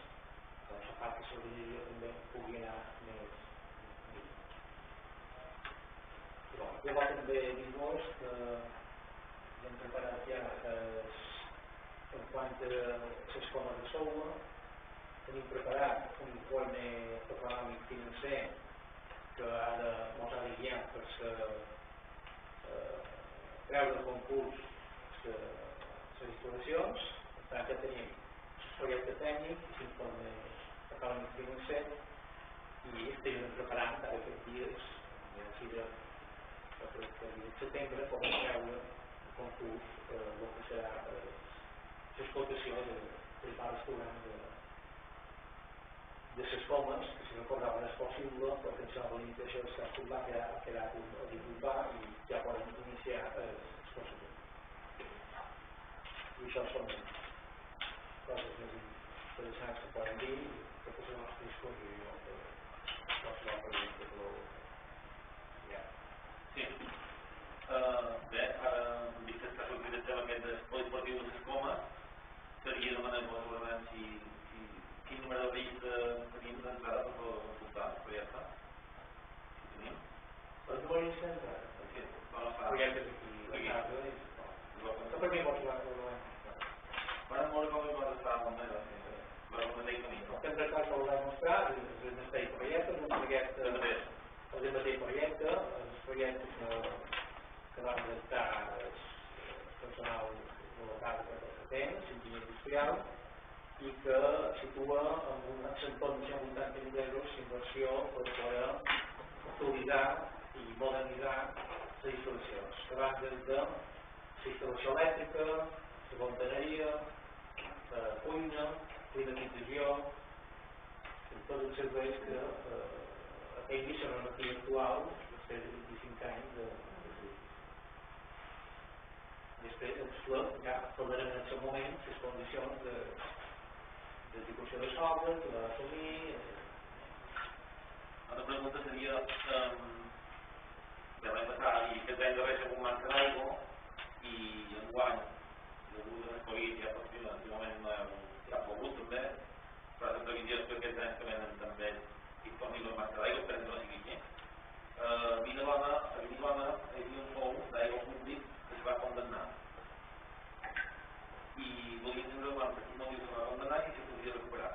doncs fa que l'organització també pugui anar més. Llavors també dir-vos que hem preparat ja en quant a les comes de soula, tenim preparat un informe econòmic financer que ens ha de guiar per treure el concurs les instal·lacions. Per tant, ja tenim el projecte tècnic, l'informe econòmic financer i estem preparant per aquests dies, el setembre, com treure el concurs el que serà l'explotació del bar restaurant de les comes, que si no recordaven és possible, perquè la organització està formant que ha quedat a divulgar i ja poden iniciar els processos. I això són coses més interessants que poden dir, que posen els discurs i jo que qualsevol pregunta que ja. Sí. Bé, ara vist que està sortint el tema aquest d'espoli esportiu de les comes, seria demanar-vos segurament quin número de llista tenim d'entrada per poder consultar, però ja està. Si tenim. El número de llista d'entrada? Sí, no la fa. Projectes aquí, la casa i... No per mi vols la problema. Van veure com hi pot estar molt més, però com mateix camí. El que hem tractat de demostrar és el mateix projecte, el mateix projecte, els projectes que van adaptar el personal local de Catena, l'enginyer industrial, i que situa en un entorn de 180.000 euros d'inversió per poder actualitzar i modernitzar les instal·lacions, que van des de la instal·lació elèctrica, la fontaneria, la cuina, climatització, tots els serveis que atenguin la normativa actual després de 25 anys de després ja trobarem en el seu moment les condicions d'execució de obres, d'assumir... Una pregunta seria de l'any passat i que hem de rebre un manca d'aigua i enguany, degut a la Covid, ja per fi, en moment no hi ha pogut també, però les previsions per aquests anys que venen també disponible el manca d'aigua, esperem que no sigui així. A Vilanova hi havia un pou d'aigua públic que es va condemnar. I volíem saber per quin motiu es va condemnar i si es podia recuperar.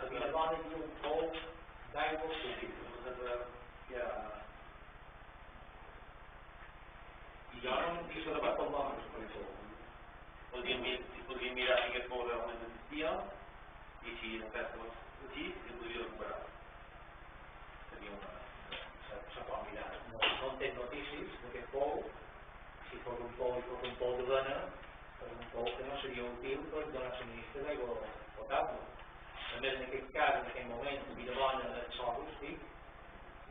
A Vilanova hi havia un pou d'aigua públic. I jo no em dic sobre per com vam explicar. Si podríem mirar si aquest pou realment existia i si en cas que així es podria recuperar. Seria una... Se pot mirar. No en tens notícies d'aquest pou. Si fos un pou i fos un pou de dona, és un pou que no seria útil per donar subministre d'aigua potable. A més, en aquest cas, en aquest moment, Vilanova és sol rústic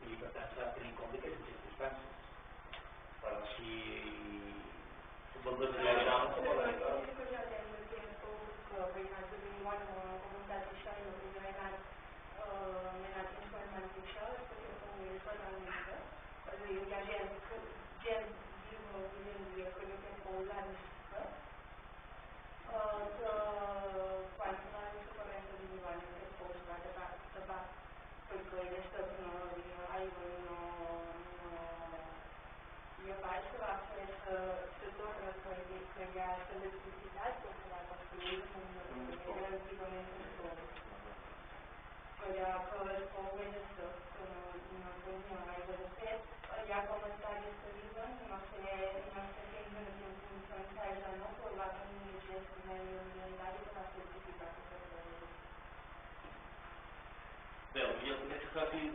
i per tant s'ha de tenir en compte aquestes circumstàncies. Però si voldràs de Vilanova, se pot arribar. És que ja hem de dir que veïnats de Vilanova m'han comentat això i no podré m'he anat informant d'això, després que pugui estar en llista. És a dir, hi ha gent viu avui en dia que jo crec que ho ha necessitat, que quan se va dir corrent de Vilanova aquest pou es va tapar perquè ell està que no hi havia aigua i a part se va fer la torre que hi ha l'electricitat perquè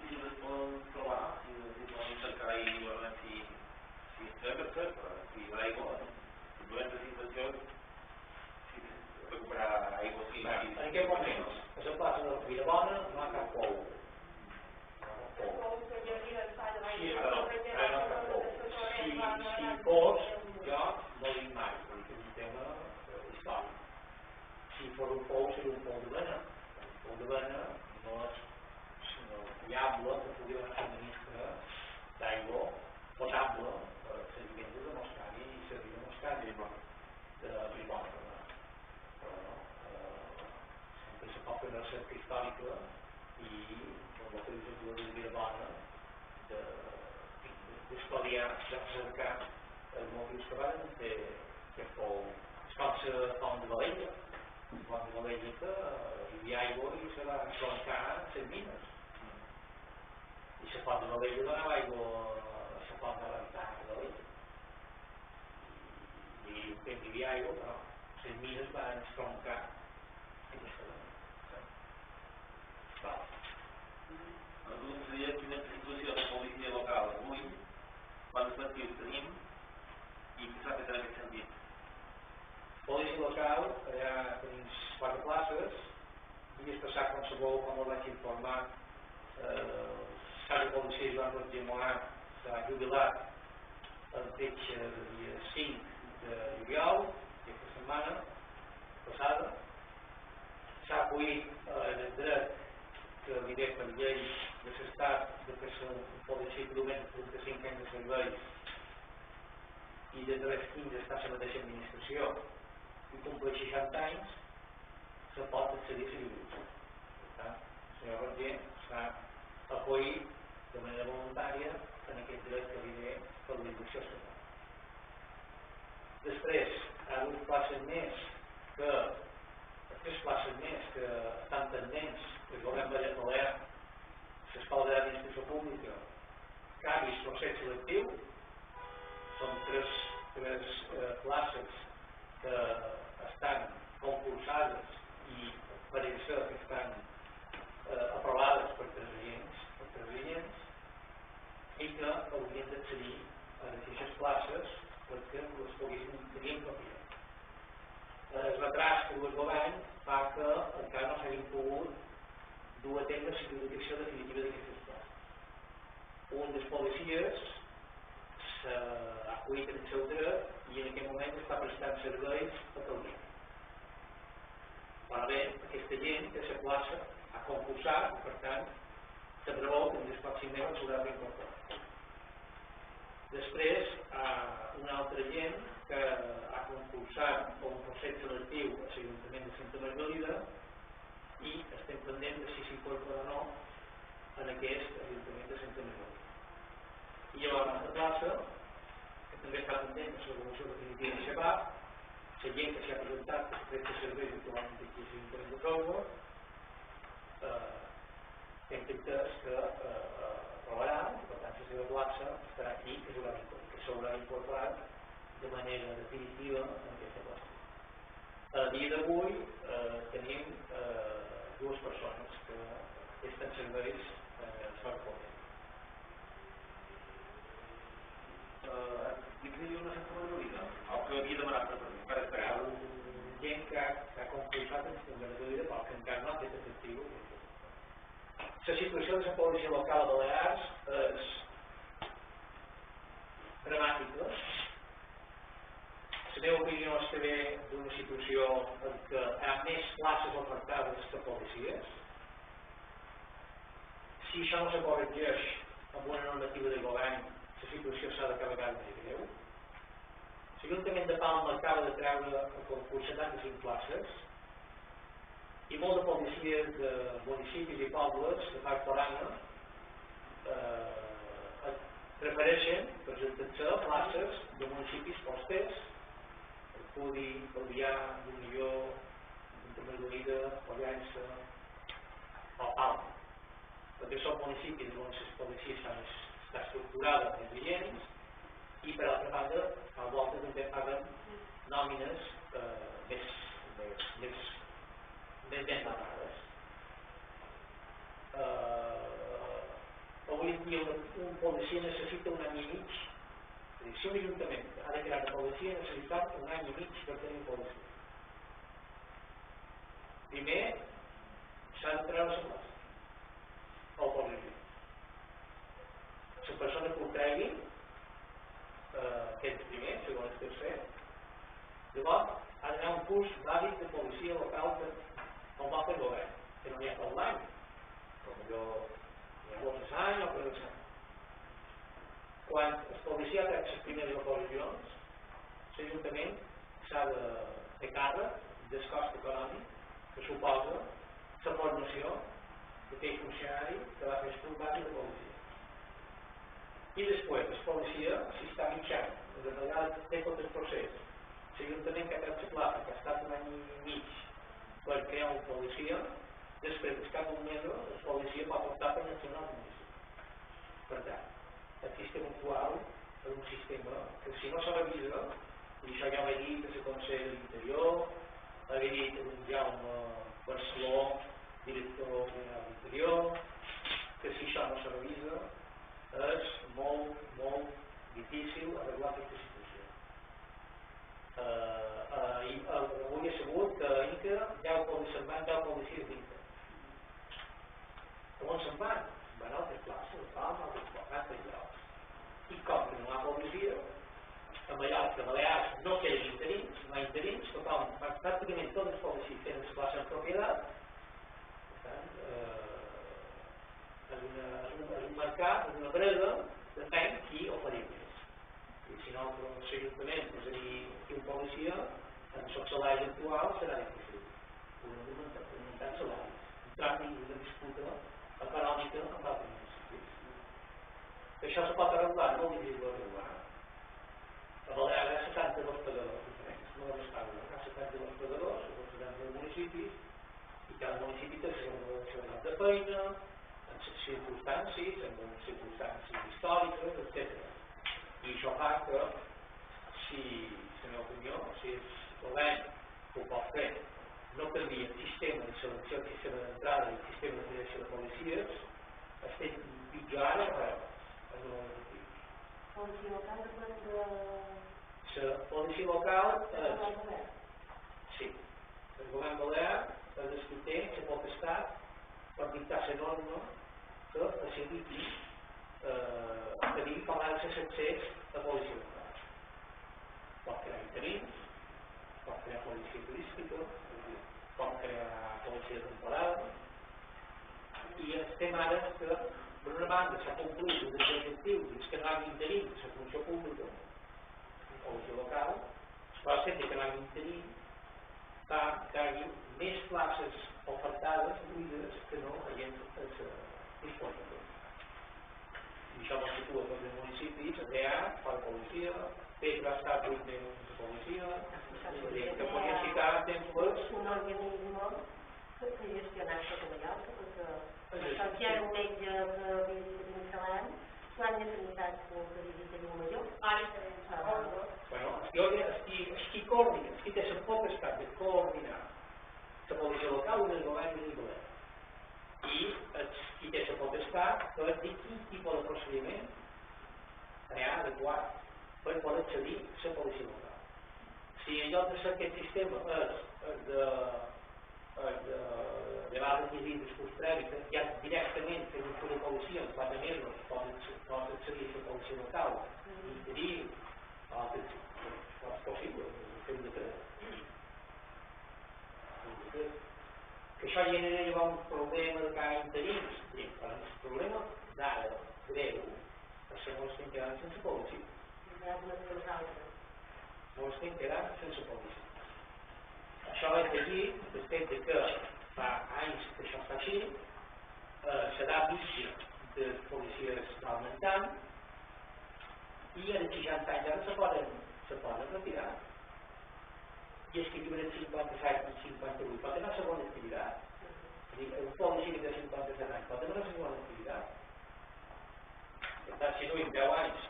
si les poden trobar, si poden cercar i veure si es tracta, si l'aigua, simplement la situació recuperar aigua. En aquest moment, a la plaça de la Vilabona no hi ha cap pou. Si fos, jo no dic mai, perquè és un tema històric. Si fos un pou, seria un pou de vena. Un pou de vena no és viable que pugui donar subministre d'aigua potable per les vivendes de Moscari i servir de Moscari de Vilabona. Sempre se pot fer una recerca històrica i la localització de Vilabona d'estudiar, de recercar els motius que van fer aquest pou. És com la font de la Vella. La font de la Vella que hi havia aigua i se va enfrontar amb les mines. I la font de la Vella donava aigua a la font de l'habitant de la Vella. I hi havia aigua, però les mines van enfrontar aquesta zona. Aleshores seria quina situació de policia local avui, quants efectius tenim i què s'ha fet en aquest sentit? Policia local, allà tenim 4 places, dies passat qualsevol, com el vaig informar, el cap de policia Joan Roger Morat s'ha jubilat el fetge el dia 5 de juliol, aquesta setmana passada. S'ha acollit en el dret que li ve per llei de l'estat de que la policia promès 35 anys de serveis i de 3-15 està a la mateixa administració i compleix 60 anys, se pot accedir a la jubilació. Per tant, el senyor Roger s'ha acollit de manera voluntària en aquest dret que li ve per la jubilació estatal. Després, hi ha 2 places més que 3 places més que estan pendents que el govern va declarar l'Escola d'Administració Pública acabi el procés selectiu. Són 3 places que estan concursades i pareix ser que estan aprovades per 3 agents i que haurien d'accedir a aquestes places perquè les tenien propietat. El retras que el govern fa que encara no s'hagin pogut dur a terme la jubilació definitiva d'aquestes places. Un dels policies s'ha acollit en el seu dret i en aquest moment està prestant serveis a Calvià. Ara bé, aquesta gent té la plaça a concursar, per tant, se preveu que en els pròxims mesos s'haurà d'incorporar. Després, una altra gent que ha concursat per un procés selectiu a l'Ajuntament de Santa Margalida i estem pendents de si s'incorpora o no en aquest Ajuntament de Santa Margalida. I hi ha una altra plaça que també està pendent de la resolució definitiva de Xabat, la gent que s'hi ha presentat per presta serveis actualment aquí a l'Ajuntament de Calvo, hem entès que aprovarà, per tant la seva plaça estarà aquí que s'haurà incorporat de manera definitiva en aquesta plaça. A dia d'avui tenim 2 persones que presten serveis actualment. Dic que hi ha una Santa Margalida, o que havia demanat per esperar. Gent que ha concursat en Santa Margalida però que encara no ha fet efectiu. La situació de la policia local a Balears és dramàtica. La meva opinió és que ve d'una situació en què hi ha més places ofertades que policies. Si això no se corregeix amb una normativa de govern, la situació s'ha de carregar més greu. L'Ajuntament de Palma acaba de treure a concurs 75 places i molts de policies de municipis i pobles de part forana prefereixen presentar-se places de municipis costers, el Pudi, Calvià, Juliol, Santa Margalida, Pollença o Palma, perquè són municipis on les policies està estructurada més vigents i per altra banda a voltes també paguen nòmines més ben pagades. dia un policia necessita un any i mig. Si un ajuntament ha de crear una policia necessita un any i mig per tenir un policia. Primer s'ha de treure la plaça al policia. La persona que ho tregui, aquest primer, segon el tercer, llavors ha d'anar un curs bàsic de policia local on va fer el govern, que no n'hi ha tot l'any, potser hi ha molts anys o per anys. Quan el policia treu les primeres oposicions, l'Ajuntament s'ha de fer càrrec del cost econòmic que suposa la formació d'aquell funcionari que va fer el curs bàsic de policia. I després, el policia, si està mitjant, de vegades té tot el procés. L'Ajuntament que ha tret la plaça, que ha estat un any i mig per crear un policia, després, al cap d'un mes, el policia pot optar per nacional al municipi. Per tant, el sistema actual és un sistema que si no se revisa, i això ja ho he dit que el Consell de l'Interior, ha dit un Jaume Barceló, director general d'Interior, que si això no se revisa, és molt, molt difícil arreglar aquesta situació. Avui he sabut que a Inca se'n van 10 policies d'Inca. On se'n van? Van a altres places, a altres llocs. I com que no hi ha policia, a Mallorca, a Balears, no queden interins, no hi ha interins, tothom, pràcticament tots els policies tenen la plaça en propietat. Per tant, és un mercat, és una empresa, depèn qui oferim més. I si no, l'Ajuntament és a dir, que un policia, amb els salaris actuals serà difícil. Augmentar salaris. Entrar en una disputa econòmica amb altres municipis. Això se pot arreglar, no difícil d'arreglar. A Balears hi ha 72 pagadors diferents, no les paguen, hi ha 72 pagadors, representants dels municipis, i cada municipi té la seva de feina, en circumstàncies, en circumstàncies històriques, etc. I això fa que, si, la meva opinió, si el govern que ho pot fer no canvia el sistema de selecció, el sistema d'entrada i el sistema de creació de policies, estem pitjor ara o res, en els objectius. Policia local depèn de... La policia local és... Sí. El govern balear és el que té la potestat per dictar la norma que faciliti tenir com ha de ser l'accés a policia local. Pot crear interins, pot crear policia turística, pot crear policia temporal, i estem ara que, per una banda, s'ha complit un dels objectius, és que no hi hagi interins a la funció pública, policia local, però el fet que no hi hagi interins fa que hi hagi més places ofertades buides que no hi ha disponibles. I això ho situa tots els municipis, crear per policia, té que estar buit de policia, que podria citar exemples. Un organisme que gestionar tot a Mallorca, perquè si ara un metge que visita l'any, quan necessitats que visita un major? Bueno, qui coordina, qui té la potestat de coordinar la policia local i el govern de l'Indolet. I qui té la potestat de dir quin tipus de procediment crear adequat per poder accedir a la policia local. Si en lloc de ser aquest sistema és de vegades llegir discurs previ, que ja directament fent un full de policia en 4 mesos pots accedir a la policia local i impedir altres coses possibles, fer un decret. Que això genera un problema de cada interins, però el problema d'ara greu és que no estem quedant sense policia. No estem quedant sense policia. Això és d'aquí, després que fa anys que això està així, serà mitja de policies va augmentant i en 60 anys ara se poden retirar. I és que llibre 57 i 58 pot tenir una segona activitat. És a dir, un policia de 57 anys pot tenir una segona activitat. Per tant, si no en 10 anys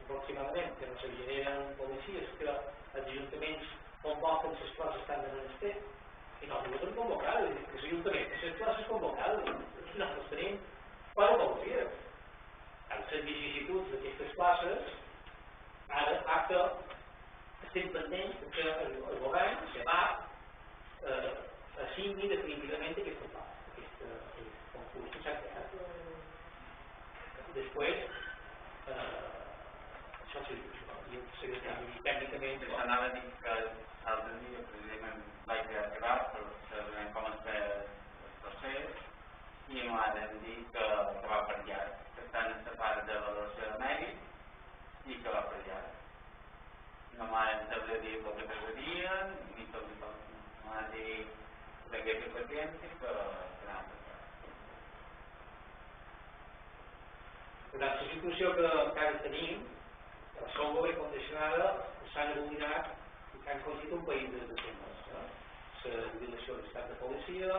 aproximadament que no se generen policies, que els ajuntaments convoquen les classes estan de menester i nosaltres hem convocat, és a dir, que l'Ajuntament té les classes convocades, nosaltres tenim 4 policies. signi definitivament aquest concurs que s'ha creat. Després, això sí, i el secretari tècnicament... S'anava a dir que l'altre dia, precisament, vaig arribar per saber com es feia el procés i m'ha dit que va per llarg, que està en la part de valoració de mèrit i que va per llarg. No m'ha de dir el que t'agradaria, ni tot i tot. M'ha de dir que tingués paciència i que anava per llarg. La situació que encara tenim, la software condicionada s'han abominat i que han costat un país de temes. La jubilació de l'estat de policia,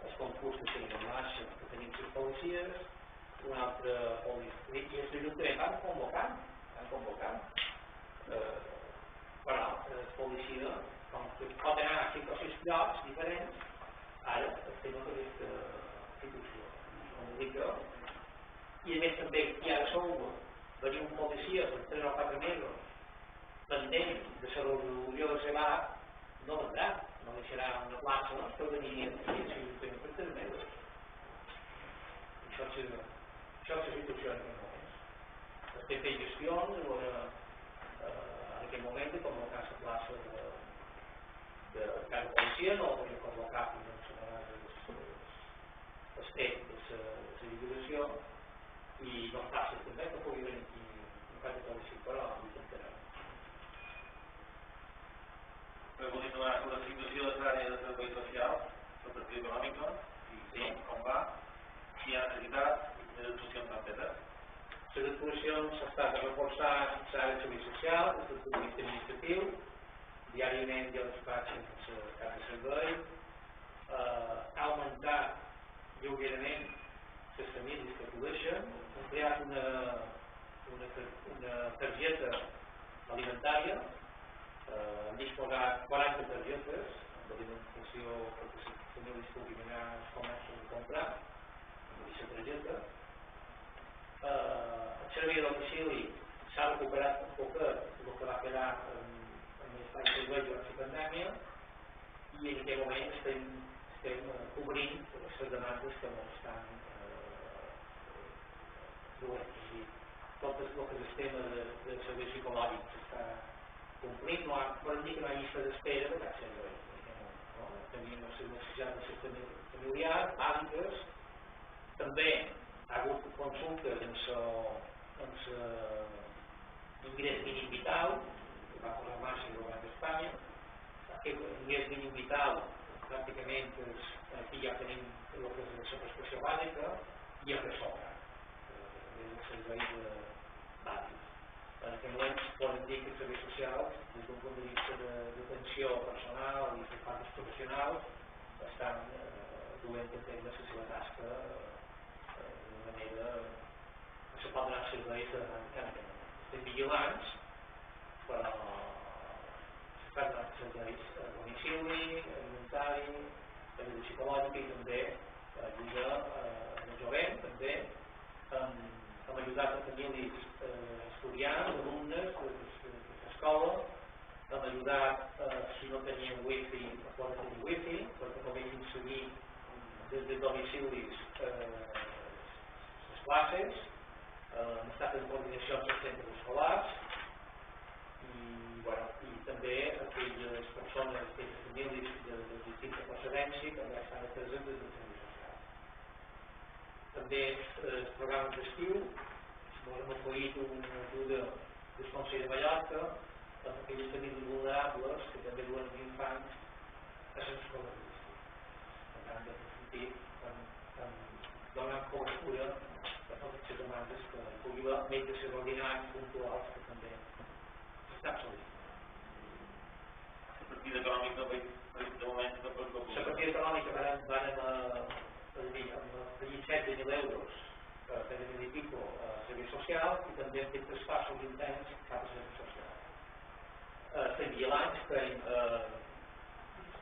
els concurs que tenim en marxa, que tenim 6 policies, un altre policia, i els ajuntament van convocant. Però la policia, com que pot anar a 5 o 6 llocs diferents, ara estem en aquesta situació. Com ho dic jo, i a més també hi ha de software. Venir un policia per 3 o 4 mesos pendent de la resolució de sebat, no vendrà, no deixarà una plaça per venir i s'ajuntament per 3 mesos. Això és la situació en aquest moment. Estem fent gestions en aquest moment de convocar la plaça de cada policia, no podem convocar fins a els temps de la jubilació i no és fàcil també que pugui venir aquí un cas de policia, però ho intentarem. Per continuar sobre la situació de l'àrea de serveis socials, la partida econòmica, com va, si hi ha necessitat de actuacions tan fetes. Les actuacions s'estan de reforçar l'àrea de serveis socials, des del punt de vista administratiu, diàriament hi ha despatxes de cap de servei, ha augmentat lleugerament les famílies que acudeixen, hem creat una targeta alimentària, hem disposat 40 targetes d'alimentació perquè les famílies puguin anar als comerços a comprar amb aquesta targeta. El servei de domicili s'ha recuperat un poquet el que va quedar en l'espai de servei durant la pandèmia i en aquest moment estem cobrint les demandes que ens estan duent. És a dir, tot el que és el tema de serveis psicològics s'està complint, no podem dir que no hi ha llista d'espera de cap servei. Tenim les necessitats familiars, bàsiques, també ha hagut consultes amb l'ingrés mínim vital, que va posar en marxa el govern d'Espanya. Aquest ingrés mínim vital, pràcticament, aquí ja tenim el que és la prestació bàsica i el que sobra, també els serveis bàsics. En aquest moment podem dir que els serveis socials, des d'un punt de vista d'atenció personal i per part dels professionals, estan duent a terme la seva tasca d'una manera que se pot donar serveis de cada moment. Estem vigilants, però s'estan donant serveis a domicili, alimentari, ajuda psicològica i també ajuda al jovent, també hem ajudat a famílies estudiants, alumnes de l'escola, hem ajudat, si no tenien wifi, a poder tenir wifi, perquè poguessin seguir des de domicilis les classes, hem estat en coordinació amb els centres escolars i també aquelles persones, aquelles famílies de distinta procedència que ja estan presents des del servei social. També els programes d'estiu, hem acollit una ajuda del Consell de Mallorca amb aquelles famílies vulnerables que també duen els infants a les escoles d'estiu. Per tant, en aquest sentit, donen cobertura a totes les demandes que hi pugui haver, mentre ser ordinaris, puntuals, que també s'està absolint. La partida econòmica, de moment, no preocupa. La partida econòmica van amb 17.000 euros per tenir i pico a serveis socials i també hem fet traspassos interns cap a serveis socials. Estem vigilants, tenim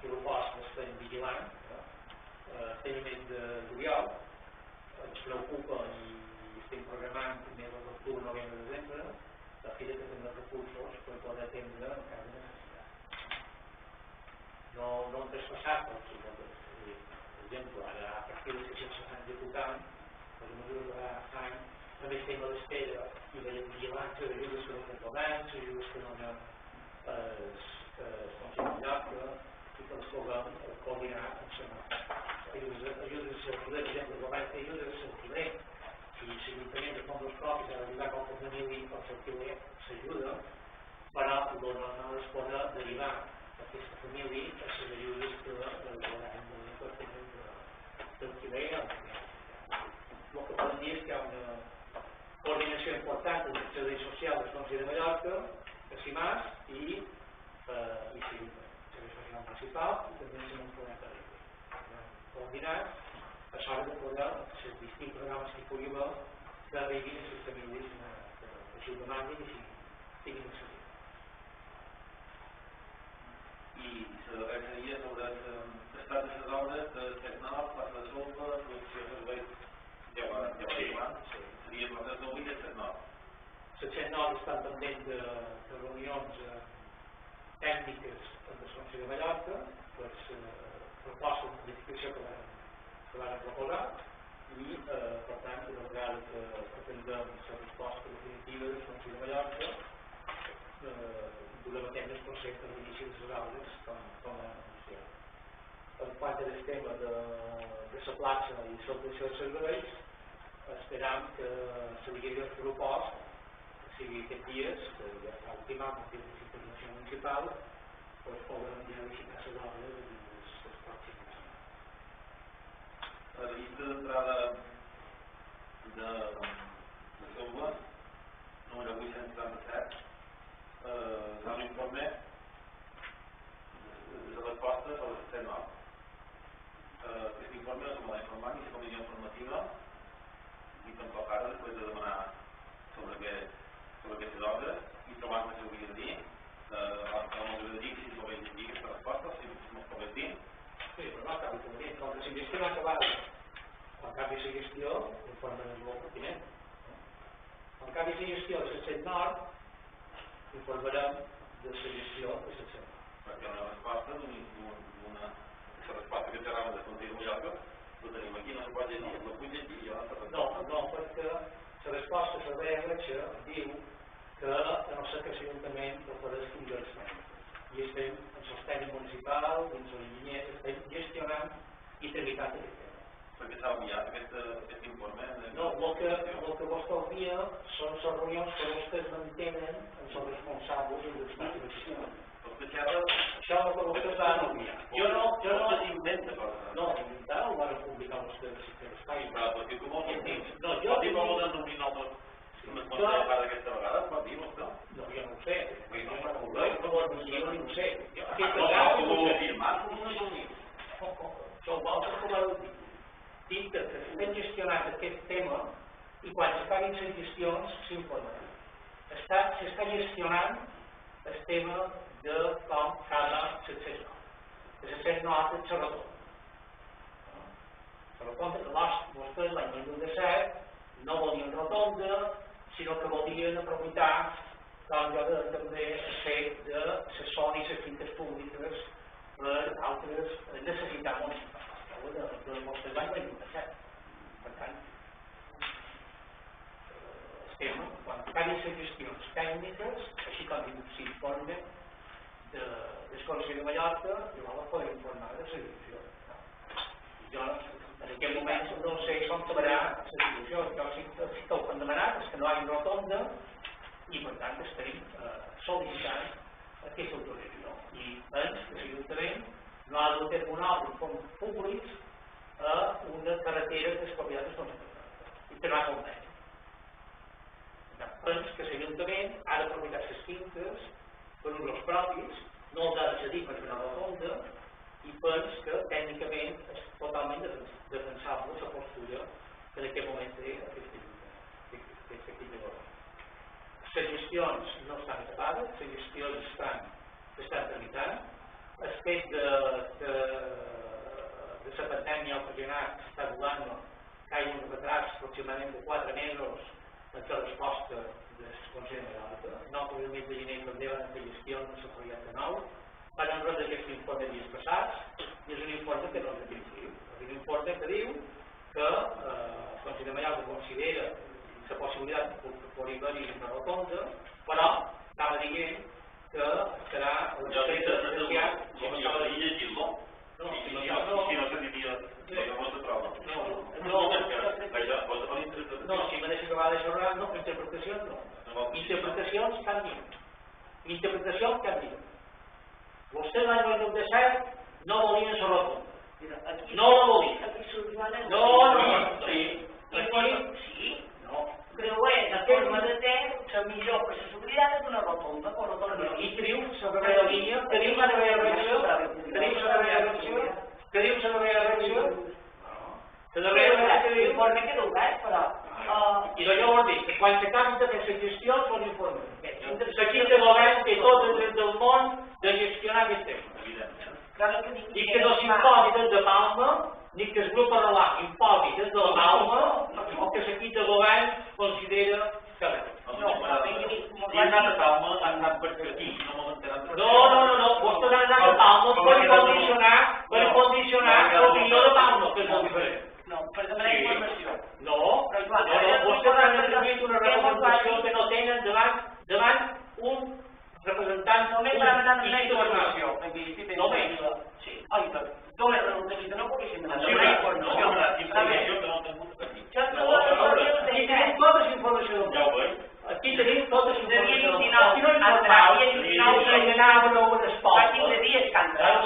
l'impost l'estem vigilant, tenim mes de juliol, ens preocupa i estem programant primer l'octubre, novembre, desembre, a fi que tenim recursos per poder atendre en cas de necessitat. No hem traspassat els exemple, ara a partir de 660 diputats, per una mesura que va any, també estem a l'espera i veiem vigilància d'ajudes que donen governs, ajudes que donen el Consell de Lloca i que els puguem coordinar amb Senat. Ajudes a per exemple, el govern té ajudes a l'alquiler. Si l'Ajuntament de fons propis ha d'ajudar com a família per l'alquiler, s'ajuda, però el normal es pot derivar aquesta família a les ajudes que el govern dona per tenir d'alquiler. El que podem dir és que hi ha una coordinació important entre el servei social del Consell de Mallorca, el CIMAS i el servei social municipal i també el Montpellier Territori. Coordinats, a l'hora de poder els distints programes que hi pugui haver que arribin a les famílies que així ho demanin i siguin accessibles. I la darrera seria sobre l'estat de les obres de Tecnol, plaça de Solfa, producció de serveis, ja ho dic abans, seria plaça de Solfa i de Tecnol. Les Tecnol estan pendents de reunions tècniques amb el Consell de Mallorca, les propostes de modificació que van proposar i, per tant, una vegada que tinguem la resposta definitiva del Consell de Mallorca, durem a temps el procés per l'inici de les obres, com l'hem anunciat. En quant al tema de la plaça i la producció de serveis, esperam que se li hagi propost que sigui aquests dies, que ja està ultimat amb la Institució Municipal, doncs poden ja licitar les obres els pròxims anys. La llista d'entrada de Solfa, número 877, és un informe de resposta sobre el Tecnol. Aquest informe és molt informant i la comissió informativa i tampoc ara, després de demanar sobre aquestes obres i trobar-me si ho hauria de dir, m'hauria de dir si ho hauria de dir aquesta resposta, si m'ho pogués dir. Sí, però no acabi com dient, com que la gestió no ha acabat. Quan canvi la gestió, l'informe és molt pertinent. Quan canvi la gestió de la CET Nord, informarem de la gestió de la CET Nord. Perquè una resposta la resposta que xerrava del Consell de Mallorca, ho tenim aquí, no es pot llegir, no puc llegir jo. No, perquè la resposta de la BRH diu que no sé que l'Ajuntament proposés millors tècniques. I estem en el tècnic municipal, dins l'enginyer, estem gestionant i tramitant aquest tema. Per què s'ha enviat aquest informe? No, el que vostè envia són les reunions que vostès mantenen amb els responsables i els estats de gestió. Això és el que vostès van enviar. Jo no s'inventa coses. No, inventar ho van publicar vostès a Sistema Espai. Però pot dir com ho pot dir? No, jo dic com ho denominar aquesta vegada, pot dir vostè? No, jo no ho sé. Jo no ho sé. Aquesta vegada ho heu afirmat, com no ho dic. Això ho vols com ho dic. Dic que estem gestionant aquest tema i quan s'acabin les gestions s'informarà. S'està gestionant el tema de com cada successor. La CET Nord és la rotonda. La rotonda que vostès l'any 2017 no volien rotonda, sinó que volien aprofitar com jo també fet de les zones i les finques públiques per altres necessitats municipals. De vostès l'any 2017. Per tant, estem, quan acabin les gestions tècniques, així com s'informa del Consell de Mallorca, llavors podem informar de la situació. Jo, en aquest moment, no sé com acabarà la situació. Jo sí que el que hem demanat és que no hi hagi rotonda i, per tant, estem sol·licitant aquesta autorització. I ens, que l'Ajuntament, no ha de determinar els fons públics a una carretera que és propietat del Consell de Mallorca i que no ha conveni. Pens que l'Ajuntament ha d'aprofitar les finques per uns propis, no els ha de cedir per fer una rotonda, i pens que tècnicament és totalment defensable la postura que en aquest moment té aquest equip de govern. Les gestions no estan acabades, les gestions estan tramitant, el fet de la pandèmia ocasionat està donant que hi ha un retras aproximadament de 4 mesos en la resposta del Consell de Mallorca. Nosaltres el mes de gener també van fer gestions en el projecte nou, van rebre aquest informe dies passats i és un informe que no és definitiu. És un informe Corte que diu que el Consell de Mallorca considera la possibilitat que pugui haver-hi una rotonda, però estava dient que serà el decret associat... Si no llegir-lo, si no se diria que no se troba. No, si me deixa acabar de xerrar, no, interpretacions no. Interpretacions canvien. Interpretacions canvien. Vostè l'any 2017 no volien la rotonda. No la volien. No, sí. Sí. No. Creuer de forma de temps, la millor per la seguretat és una rotonda, per rotonda. I triu la darrera línia, que diu la darrera reacció, que diu la darrera reacció, que diu la darrera reacció. La darrera reacció diu... L'informe queda obert, però... I jo ho dic, quan s'acabi de fer la gestió, són informes. L'equip de govern té tot el dret del món de gestionar aquest tema. I que no s'imposi des de Palma, ni que el grup parlant imposi des de la Palma, o que l'equip de govern considera que bé. Si han anat a Palma, han anat per aquí, no m'ho enterat. No, vostès han anat a Palma per condicionar l'opinió de Palma, que és molt diferent. No, per demanar informació. No, vostès han atribuït una representació que no tenen davant un representant institucional. Sí, oita, només resulta que no poguéssim demanar informació. Informació que no he tingut aquí. Aquí tenim tota la informació del món. Aquí tenim tota la informació del món. Aquí no informaven un esport. Fa 15 dies que han entrat.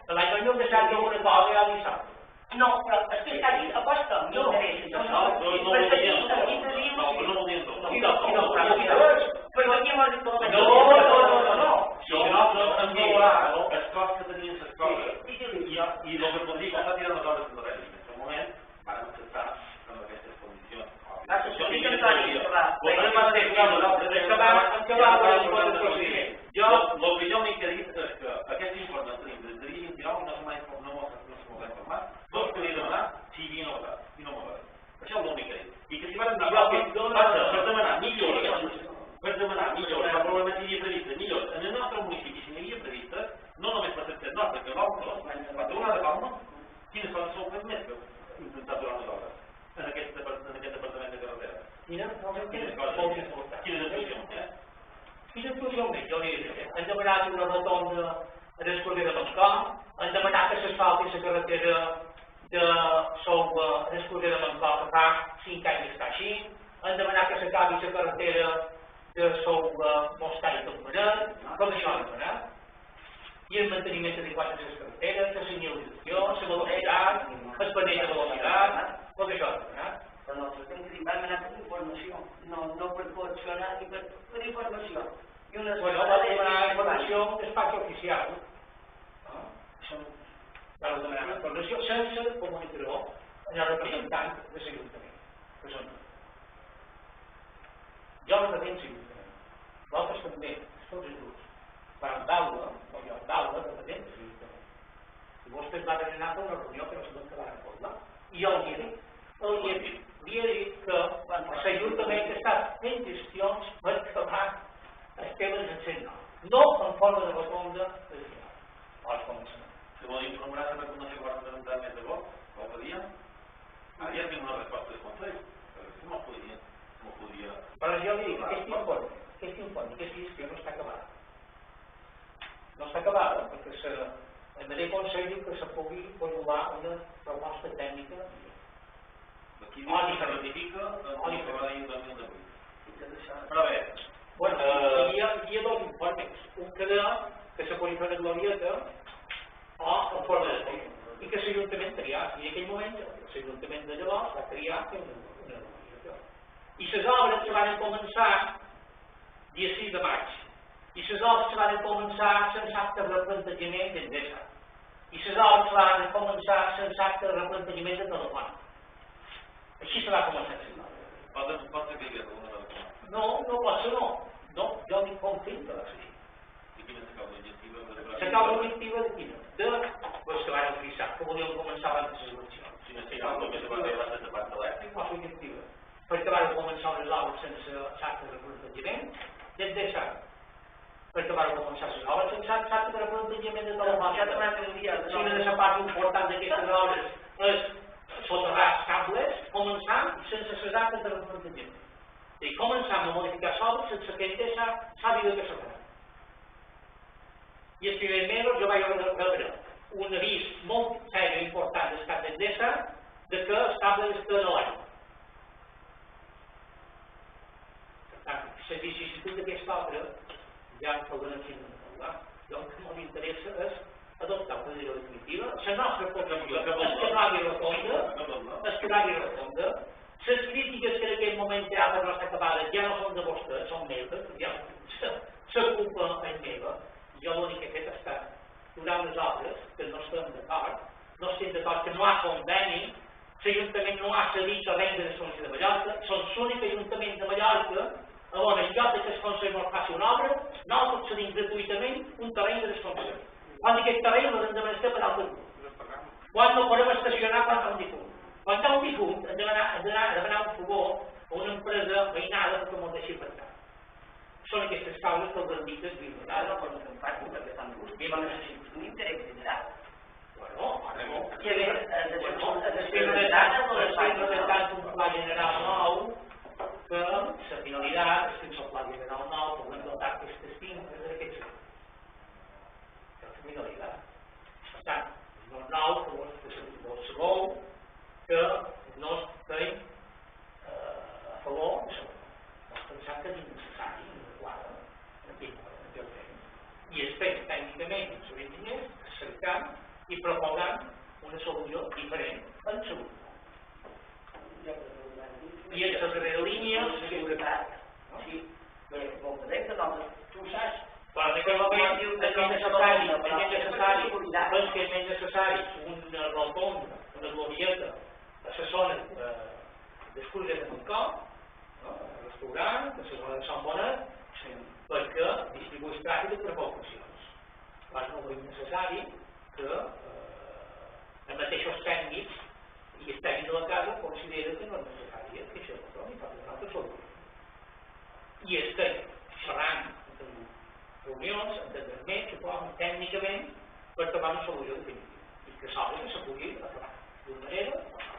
L'any 2017 alguna cosa ja li sap. No, però és que està dit, aposta, m'interessa. No volien però aquí m'ho dit tot. No. Si nosaltres hem dit els cos que tenien les coses i el que podria passar tirar les hores de res. En aquest moment van acceptar en aquestes condicions. El que jo m'he dit és que aquest informe del dia 29 no s'ha informat. Dos que li he demanat si hi havia novetat i no m'ho va dir. Això és l'únic que he dit. I que si van per demanar millores, la problema que hi havia prevista millors en el nostre municipi, si n'hi havia previstes, no només per ser nostres, que nosaltres, per tornar de Palma, quines coses s'ho fet més que intentar durar les hores en aquest departament de carretera. Quines actuacions? Jo li diria, han demanat una rotonda a l'escoler de Mancó, han demanat que s'asfalti la carretera de Sou a l'escoler de Mancó, que fa 5 anys està així, han demanat que s'acabi la carretera de Sou a Mostar i Campanet, tot això han demanat. I el manteniment adequat de les carreteres, la senyalització, la velocitat, el panell de velocitat, tot això han demanat. Però nosaltres vam anar per informació, no per coaccionar ni per informació. Bueno, va demanar informació en despatx oficial. Va demanar informació sense el comunicador en el representant de l'Ajuntament, que són jo represento l'Ajuntament, vosaltres també, tots els grups, van veure, o jo veure, represento l'Ajuntament. I vostès van anar a una reunió que no sabem que van acordar. I jo li he dit que l'Ajuntament està fent gestions per acabar els temes en sent no en forma de rotonda de diàleg, al començament. Se vol informar sobre com no se van presentar més de vot, qualque dia? Ara ja tinc una resposta del Consell, perquè no podia... Però jo li dic, aquest informe, aquesta gestió no està acabada. No està acabada, perquè el mateix Consell diu que se pugui formular una proposta tècnica. Aquí diu que se ratifica el que va dir el 2018. Però bé... Bueno, hi ha dos informes. Un que deia que se podia fer una glorieta o en forma de llei. I que l'Ajuntament triar. I en aquell moment l'Ajuntament de llavors va triar fer una glorieta. I les obres se van començar dia 6 de maig. I les obres se van començar sense acte de replantejament d'endesa. I les obres se van començar sense acte de replantejament de telefònic. Així se va començar a fer. Pot ser que hi hagi alguna cosa? No, no pot ser no. No, jo dic com fins que va ser així. I quina és la causa objectiva? La causa objectiva de quina? De les que van fixar, que volien començar abans de les eleccions. Si no sé causa objectiva que va ser de part elèctric? Causa objectiva. Perquè van començar les obres sense acte de replantejament, des de deixar. Perquè van començar les obres sense acte de replantejament de telefònica. Si una de les parts importants d'aquestes obres és soterrats cables, començant sense les dates de replantejament. És a dir, començant a modificar l'obra sense que ell sàpiga que s'ha fet. I els primers mesos jo vaig rebre un avís molt sèrio i important del cap d'Endesa de que els cables estan a l'aigua. Per tant, la vicissituds d'aquesta obra ja em caldran així de parlar. Jo el que m'interessa és adoptar una decisió definitiva. La nostra posició és que no hi ha refonda, les crítiques que en aquell moment ja per no estar acabades ja no són de vostès, són meves, ja la culpa és meva. Jo l'únic que he fet ha estat durant les obres que no estem d'acord, que no ha conveni, l'Ajuntament no ha cedit terreny de desconnexió de Mallorca, són l'únic Ajuntament de Mallorca on en lloc que el Consell no faci una obra, nosaltres cedim gratuïtament un terreny de desconnexió. Quan aquest terreny l'hem de menester per altre grup. Quan no podem estacionar quan hi ha un difunt. Quan hi ha un difunt hem de demanar un favor a una empresa veïnada perquè m'ho deixi per tant. Són aquestes causes que els bandits viuen. No poden fer un pacte perquè estan gust. Viuen necessitats un interès general. Bueno, ara no. Que bé, després redactant un pla general nou que la finalitat és que el pla general nou podem dotar aquestes finques d'aquests anys. És la finalitat. Per tant, no és nou que vos sabeu que no estem a favor de això. No pensar que és innecessari i estem tècnicament els enginyers cercant i proposant una solució diferent en salut. I en les darreres línies de seguretat. Sí, bé, molt bé, que tu saps. Però en aquell moment és més necessari una rotonda, una glorieta a la zona d'Escurges de Montcó, el restaurant, a la zona de Sant Bonet, perquè distribueix tràfic per funcions. Però no és necessari que els mateixos tècnics i els tècnics de la casa consideren que no és necessari que això no hi fa una altra solució. I estem xerrant, hem tingut reunions, entendrement, suposo, tècnicament, per trobar una solució definitiva. I que s'obri que se pugui acabar d'una manera o d'una altra.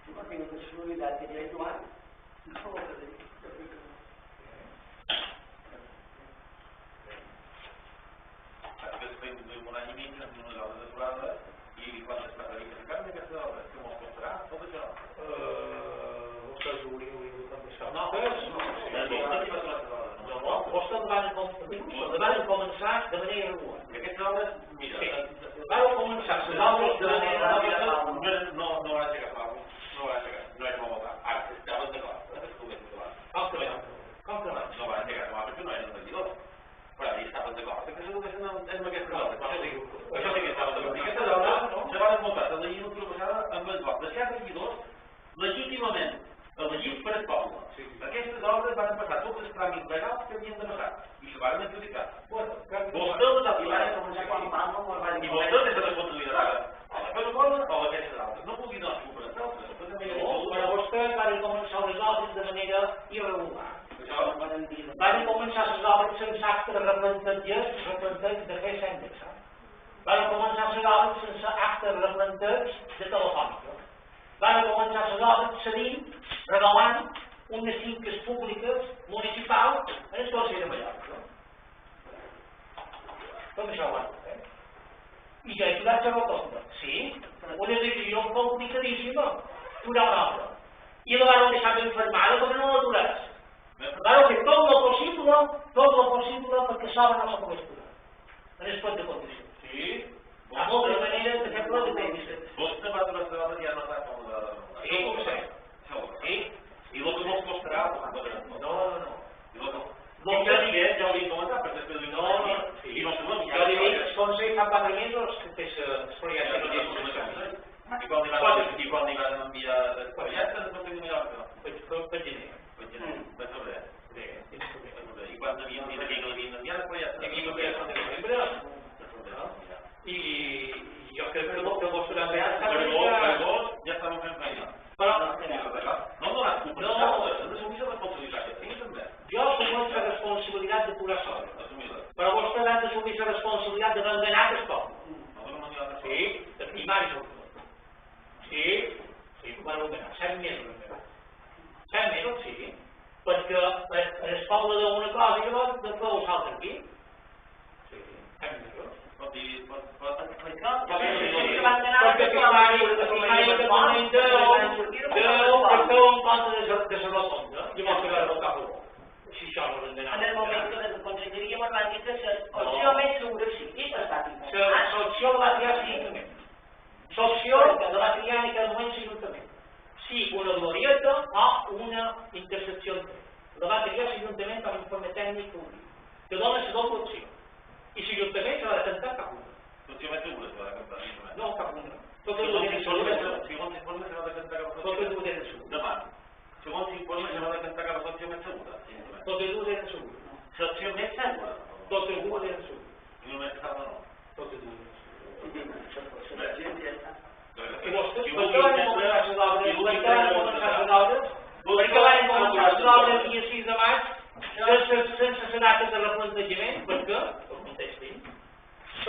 No tinc la seguretat que ja he trobat. No ho he dit. Després d'un any i mig hem tingut unes obres aturades i quan està previst encara d'aquesta obra, que mos costarà tot això? Vostès ho hauríeu de contestar. No, vostès van començar de manera irregular. I aquestes obres, mira, van començar les obres de manera irregular. No van agafar, no érem a votar. Ara, estaven d'acord, que estigués d'acord. Com que no? No van agafar perquè no eren regidors. Però ja estaven d'acord, que s'ajuguessin amb aquestes obres. Això sí que estaven d'acord. I aquestes obres se van votar a la legislatura passada amb el vot de 7 regidors legítimament elegits per el poble. Aquestes obres van passar tots els tràmits legals que havien de passar i se van adjudicar. Vostès van començar quan Palma i vostès és la responsabilitat ara. O la cosa bona o aquestes altres. No puguin donar culpa als altres. Però vostès van començar les obres de manera irregular. Van començar les obres sense acte de replanteig de fer sèndex. Van començar les obres sense acte de replanteig de telefònica. Van començar les obres cedint, regalant unes finques públiques municipals en el Consell de Mallorca. Tot això ho van fer. I ja he aturat la rotonda. Sí, una decisió complicadíssima, aturar una obra. I la van deixar ben fermada perquè no l'aturés. Van fer tot el possible perquè l'obra no se pogués aturar. En el pot de condicions. Sí. Hi ha moltes maneres de fer plans de temps. Vostè va aturar l'obra i ja no sap com la... Sí, ho sé. Sí. I el que mos costarà... No. Com ja digués, ja ho havia comentat, perquè després diu... I no sabem... Jo li dic, el Consell fa 4 mesos que es projecta que I quan li van enviar els projectes del Consell de Mallorca? per gener. Per febrer. Bé, I quan havien dit que no havien enviat els projectes? Havien enviat el novembre. I jo crec que vos serà bé. Per vos ja estàvem fent feina. Però... No donat culpa als altres, no assumir la responsabilitat que tinc també. Jo assumeixo la responsabilitat de posar sobre. Assumir-la. Però vostès han d'assumir la responsabilitat de ordenar aquest poble. Sí, de primari sobretot. Sí, ho van ordenar, 7 mesos. 7 mesos, sí, perquè es poble d'una cosa i llavors després ho salta aquí. Sí, 7 mesos. Perquè primari que donen 10 per fer un compte de la rotonda, llavors que va votar a favor. Si això no l'endenar. En el moment que la conselleria ens va dir que l'opció més segura sí, i està tingut. L'opció la va triar l'Ajuntament. L'opció la va triar en aquell moment l'Ajuntament. Sí, una glorieta o una intersecció entre. La va triar l'Ajuntament com a informe tècnic públic, que dona la doble opció. I l'Ajuntament s'ha de tentar cap una. L'opció més segura s'ha de cantar l'Ajuntament? No, cap una. Totes dues eren segures. Segons l'informe s'ha de cantar cap a totes dues eren segures. Demà. Segons l'informe s'ha de cantar cap a l'opció més segura. Totes dues eren segures. L'opció més segura? Totes dues eren segures. I només estava no? Totes dues eren segures. I vostès, per què van començar les obres? Per què van començar les obres? Per què van començar les obres el dia 6 de maig sense la data de replantejament? Per què? Per contestin.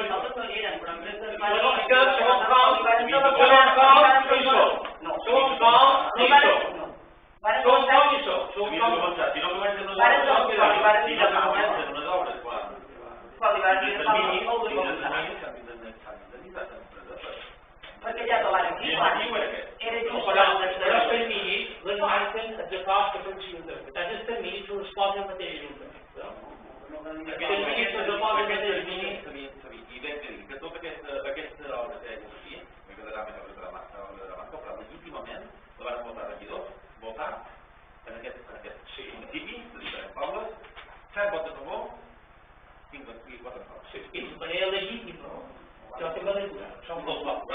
Nosaltres no hi eren, però en segons com, no hi perquè ja ho van aquí, era just però els terminis les marquen els acords que fan l'Ajuntament. Els terminis se les posen al mateix Ajuntament. Els terminis se les posen al mateix Ajuntament. I ben que dir que tota aquesta obra que hi ha aquí, que quedarà més obra de la marca, però legítimament la van votar regidors, votar en aquest municipi de diferents pobles, 7 vots a favor, 5 i 4 a favor. Sí, de manera legítima, no? Jo també l'he curat. Són dos vots, de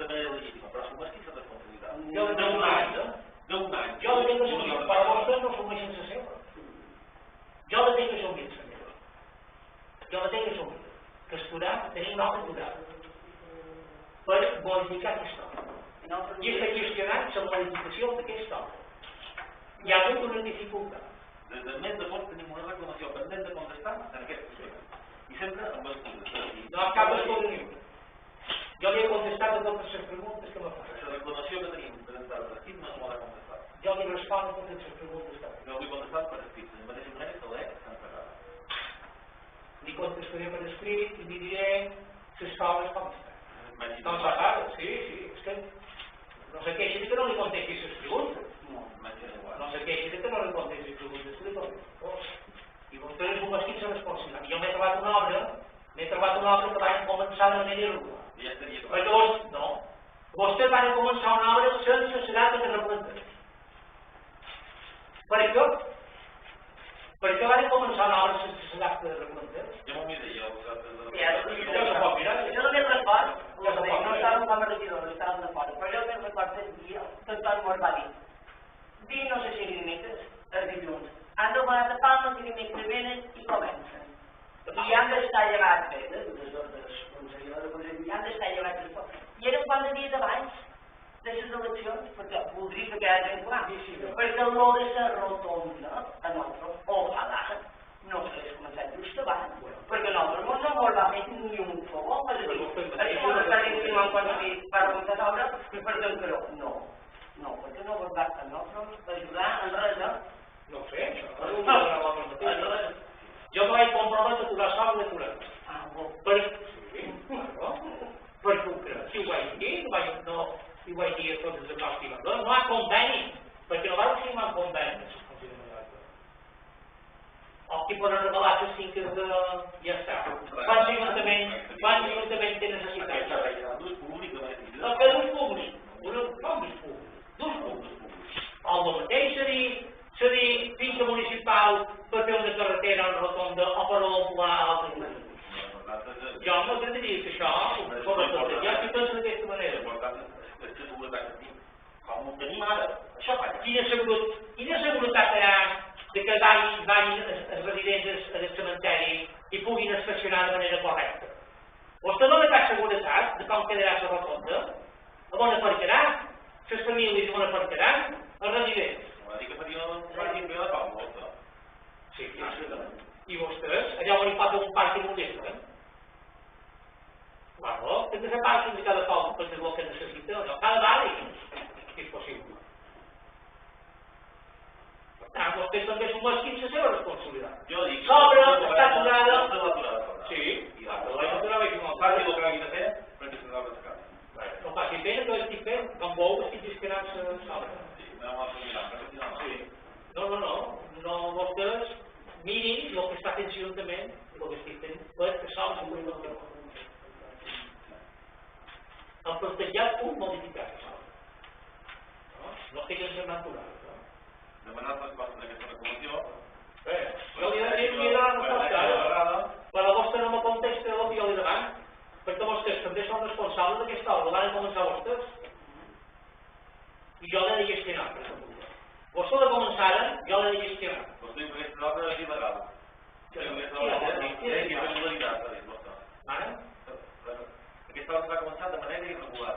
manera legítima, però assumeix qui s'ha responsabilitat. D'un any. Jo la tinc que assumir, però vostès no assumeixen la seva. Jo la tinc que assumir, la meva. Jo la tinc que assumir. Que es podrà tenir un altre curat per modificar aquesta obra. I està gestionant la modificació d'aquesta obra. Hi ha hagut una dificultat. Des del mes d'agost tenim una reclamació pendent de contestar en aquest sistema. I sempre amb excuses. No cap excusa ni una. Jo li he contestat a totes les preguntes que m'ha fet. La reclamació que tenim presentada per escrit no se l'ha contestat. Jo li respono a totes les preguntes que m'ha fet. Jo l'he contestat per escrit, de la mateixa manera que l'he encarregat. Li contestaré per escrit i li diré les coses com estan. Com passades, sí, és que no sé queixi que no li contesti les preguntes. No sé queixi que no li contesti les preguntes. I vostès és un vestit de responsabilitat. Jo m'he trobat una obra que van començar de manera irregular. Perquè no, vostès van començar una obra sense la data de replantejament. Per què? Per què van començar una obra sense la data de replantejament? Ja m'ho mira, ja ho saps. Jo només record, no estàvem com a regidors, estàvem de fora, però jo només record el dia que en Toni mos va dir 20 no sé si dimecres, els dilluns, han de donar de palmes i dimecres venen i comencen. I han d'estar llevats, han d'estar llevats. I eren 4 dies abans de les eleccions, perquè voldria que quedés ben clar, perquè el no de la rotonda, a nosaltres, o ojalà, no s'hagués començat just abans, perquè nosaltres no vol va fer ni un favor, és a dir, això no està insinuant quan es va començar l'obra, perquè encara no, perquè no vol va a nosaltres ajudar en res, no ho sé, jo me vaig comprometre a aturar l'obra de Curat. Per concret, si ho vaig dir, no ho vaig dir a tots els acords que hi va haver, no hi ha conveni, perquè no vau firmar conveni. I poden regalar les finques de... ja està. Quants ajuntaments té necessitat? D'ús públic, el que d'ús públic, d'ús públic. El mateix seria finca municipal per fer una carretera en rotonda o per omple altres municipis. Jo m'agradaria que això ja s'hi pensa d'aquesta manera. Com ho tenim ara, això falla. Quina seguretat hi ha de que vagin els residents al cementeri i puguin estacionar de manera correcta? Vostè dona cap seguretat de com quedarà la rotonda? On aparcaran? Les famílies on aparcaran? Els residents? Va dir que faria un ràdio bé de com, sí, I vostès, allà on hi falta un pàrquing ho deixen. Claro, hem de fer pàrquing de cada poble perquè és el que necessita, allò, cada barri, si és possible. Per tant, vostès també assumeixin la seva responsabilitat. Jo dic... S'obre, està aturada... Sí. I l'altre l'any no t'anava a dir, no, faci el que hagi de fer perquè se n'ha de sacar. No faci pena que ho estic fent, com veu estic gestionant l'obra. Sí, sí. No, vostès mirin el que està fent l'Ajuntament i el que estic fent perquè s'obra la qüestió. Han plantejat un modificat l'obra. No estic en ser natural. Demanar resposta d'aquesta reclamació. Jo li he de la resposta, però vostè no me contesta el que jo li demano, perquè vostès també són responsables d'aquesta obra, van començar vostès. I jo l'he de gestionar, per exemple. Vostès la començaren, jo l'he de gestionar. Vostè diu que aquesta obra és il·legal. Ara? Aquesta obra va començar de manera irregular,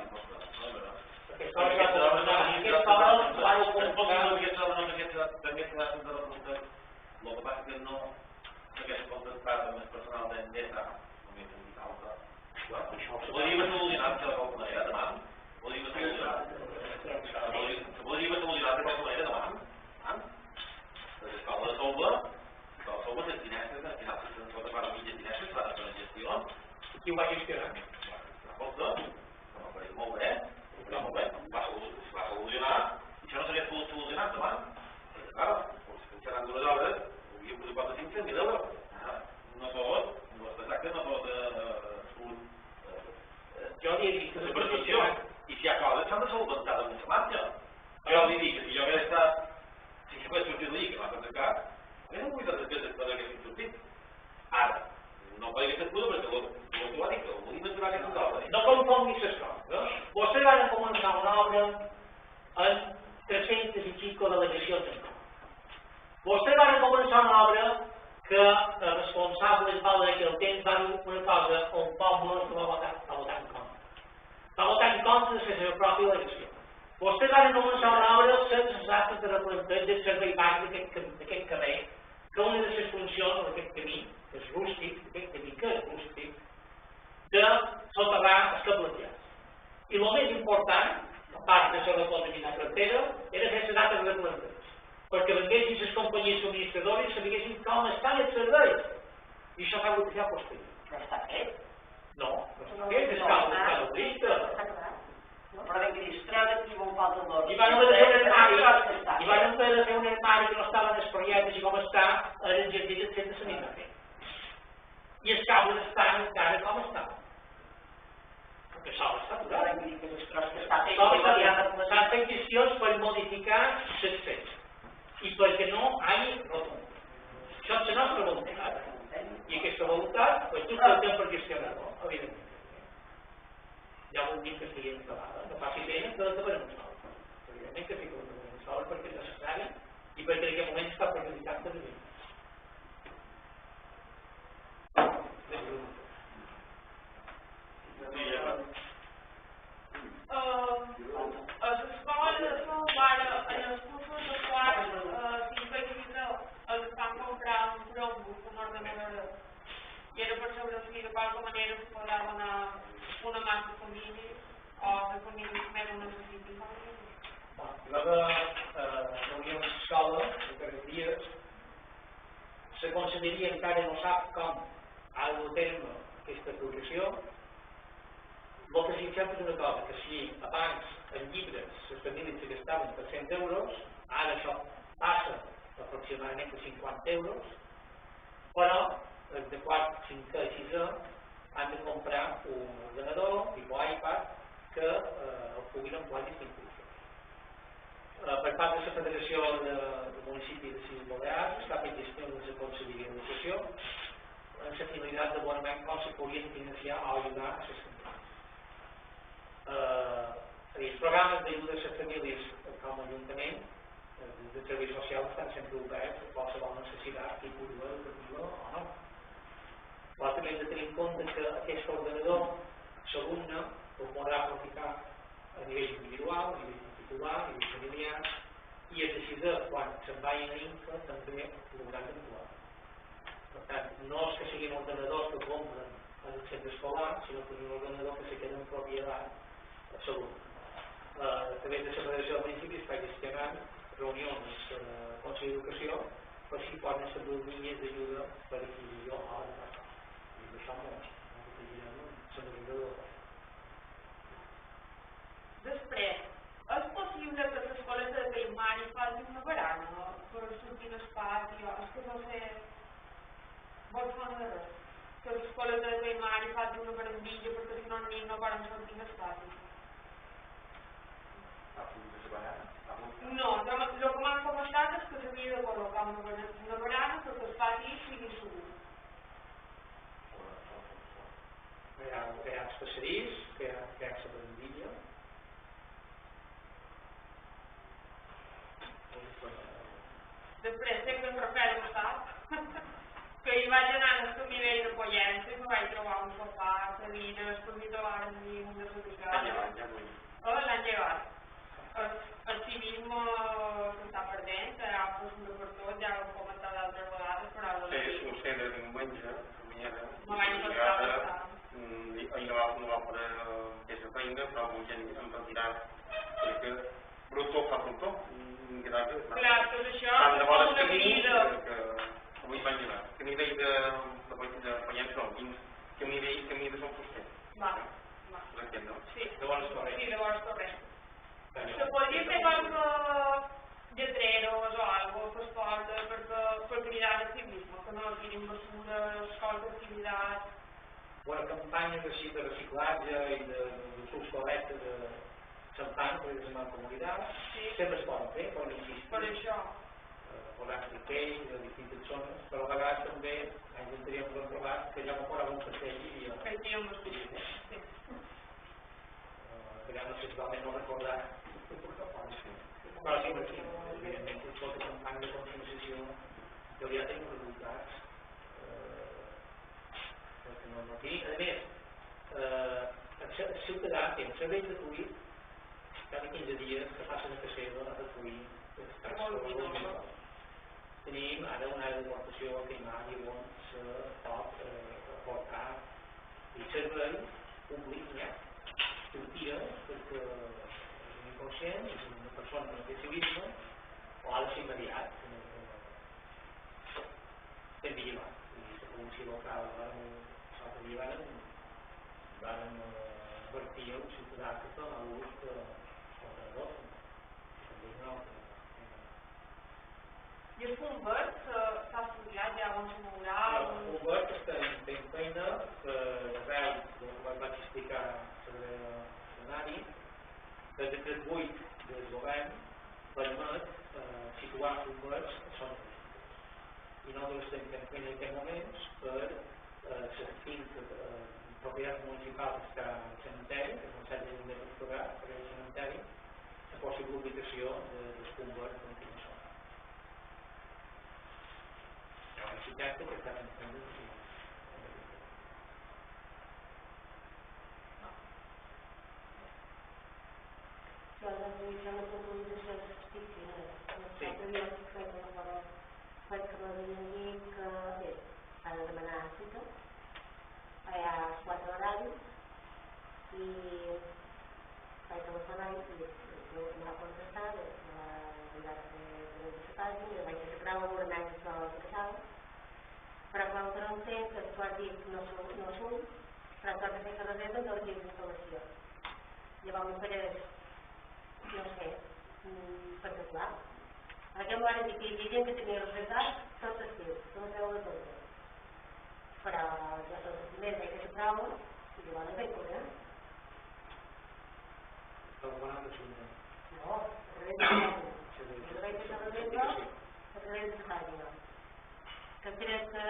Aquesta obra va començar, aquesta obra va començar... També s'ha de la voluntat. El que passa que no s'hagués contestat amb el personal d'Endesa, només en dit alta. Podríem haver solucionat de qualsevol manera, demà? Podríem haver solucionat de qualsevol manera, demà? L'escola de Solva, les finestres, al final, si se'n pot agafar mitges finestres, s'ha de fer la gestió. Qui ho va gestionar? Escolta, que m'ha parit molt bé, va solucionar, i això no s'hagués pogut solucionar demà. Perquè, clar, seran dues obres, hauríem pogut portar 500.000 euros. No pot, les exactes no pot jo li he dit que la percepció. I si hi ha coses s'han de solventar de mucha marxa. Jo li dic que si jo hagués estat, si jo hagués sortit l'IC, que m'ha tancat, hagués hagut de despeses per haguessin sortit. Ara, no podria ser puta perquè l'altre va dir que volia aturar aquestes obres. No confonguis les coses. Vostès van començar una obra en 300 i pico delegacions en camp. Vostès van començar una obra que els responsables d'aquell temps van dir una cosa on el poble no va votar en contra. Va votar en contra de la seva pròpia delegació. Vostès van començar una obra sense els actes de replanteig del servei bàsic d'aquest camí, que una de les funcions d'aquest camí, que és rústic, d'aquest camí que és rústic, de soterrar els cabletjats. I el més important, a part de la replanteig de carretera, era fer els actes de replanteig, perquè venguessin les companyies subministradores i sabessin com estan els serveis. I això s'ha hagut de fer a posterior. No està fet. No, no està fet, és cal trista. Però d'administrar aquí molt falta d'ordre. I van haver de fer un armari que no estava en els projectes i com està en el jardí del centre sanitari. I els cables estan encara com estan. Perquè això està aturat. S'han fet gestions per modificar les fets i perquè no hi hagi rotund. Això és la nostra voluntat. I aquesta voluntat, doncs tu el temps per gestionar-ho, evidentment. Ja vol dir que estigui acabada. No faci pena que l'acabarem un sol. Evidentment que sí que l'acabarem un sol perquè és necessari i perquè en aquest moment està perjudicant per mi. A l'escola de Solvara, en els cursos de quart, 5 i 6, els van comprar un Chromebook, un ordenador. I era per saber si de qualque manera es podrà donar una mà a la família o la família que més ho necessiti. Hi va haver reunió a l'escola, aquests dies, la conselleria encara no sap com ha de dur a terme aquesta aplicació. El que sí que sap és una cosa, que si abans en llibres les famílies se gastaven 300 euros, ara això passa aproximadament a 50 euros, però els de quart, 5 i 6 han de comprar un ordenador tipus iPad que el puguin emplear distintius. Per part de la Federació del Municipi de Ciutat Balears està fent gestió de la Conselleria d'Educació amb la finalitat de veure com se podrien financiar o ajudar a les famílies. Els programes d'ajuda a les famílies com a Ajuntament de serveis socials estan sempre oberts a qualsevol necessitat tipus educativa o no. Però també hem de tenir en compte que aquest ordenador l'alumne el podrà aprofitar a nivell individual, a nivell particular, a nivell familiar, i es decideix quan se'n vagin a Inca també l'hauran d'actuar. Per tant, no és que siguin ordenadors que compren en el centre escolar, sinó que és un ordenador que se queda en propietat absoluta. A través de la Federació de Municipis està gestionant reunions del Consell d'Educació per si poden establir línies d'ajuda per adquisició a la casa. I d'això molt protegirem la mesura del cost. Després, és possible que l'escola de primària faci una barana per sortir al pati? És que no sé... Vols fer una res? Que l'escola de primària faci una barandilla perquè si no els nens no poden sortir al pati. No, el que m'han comentat és que s'havia de col·locar una barana perquè el pati sigui segur. Hi ha els passadís, hi ha la barandilla. Després, sé que en Rafael ho sap, que hi vaig anar al nivell de Pollença i me vaig trobar un sofà, cadires, per mi trobaren allí una sobicada. L'han llevat. El civisme s'està perdent, ha posat per tot, ja ho hem comentat d'altres vegades, però... Sí, ho sé, de diumenge, me vaig passar. Ahir no va poder fer la feina, però molta gent hem retirat, perquè brutó fa brutó. Clar, tot això és com una vida. Avui van llevar. Que nivell de Pollença, que nivell de Sant Fuster. Va. Sí, de Bones Torrents. Se podria fer qualque lletreros o alguna cosa per cridar el civisme, que no tirin mesures, qualque activitat. Campanyes així de reciclatge i d'ús correcte de xampany per les mancomunitats, sempre es poden fer, poden existir. Per això. Posar criquells a distintes zones, però a vegades també anys anteriors ho hem trobat que ja no posava un cartell i ja... Que hi ha un estudi, sí. Ja no sé si realment no recordar, però sí, perquè evidentment tota campanya de conscienciació hauria de tenir resultats perquè no tinc. A més, el ciutadà té un servei gratuït cada 15 dies que passen a Cacedo a recollir els tascos. Tenim ara una deportació primària on se pot aportar i servei públic ja sortida perquè és un inconscient, és una persona que no té civisme o ha de ser immediat estem vigilant i la policia local l'altre dia van advertir un ciutadà que està a l'ús d'ordenador també és una altra. I el punt verd s'ha estudiat ja on se mourà? El punt verd està en feina que arrel del que vaig explicar sobre l'ordinari, el decret 8 del govern permet situar punts verds que són i nosaltres estem fent feina en aquests moments per les 5 propietats municipals que està al cementeri, que és un centre de pastoral per al cementeri, la possible ubicació dels punts verds en quina zona. Hi ha un arquitecte que està fent feina realitzar una puntualització específica. Perquè m'havien dit que bé, s'ha de demanar cita, hi ha 4 horaris i vaig telefonar i em va contestar, m'ha enviat de la pàgina i vaig separar una menys de casal, però quan no entenc que tu has dit no surt, però tu has de fer la reserva de les d'instal·lació. Llavors m'ofereix no sé, perquè clar, aquest m'ho van dir que hi havia gent que tenia reservat tot l'estiu, que no sabeu de tot. Però ja tot el primer veig que s'ho prova i llavors vaig cobrar. Estava parlant de Xunta. No, a través de pàgina. Jo vaig fer la reserva a través de pàgina. Que crec que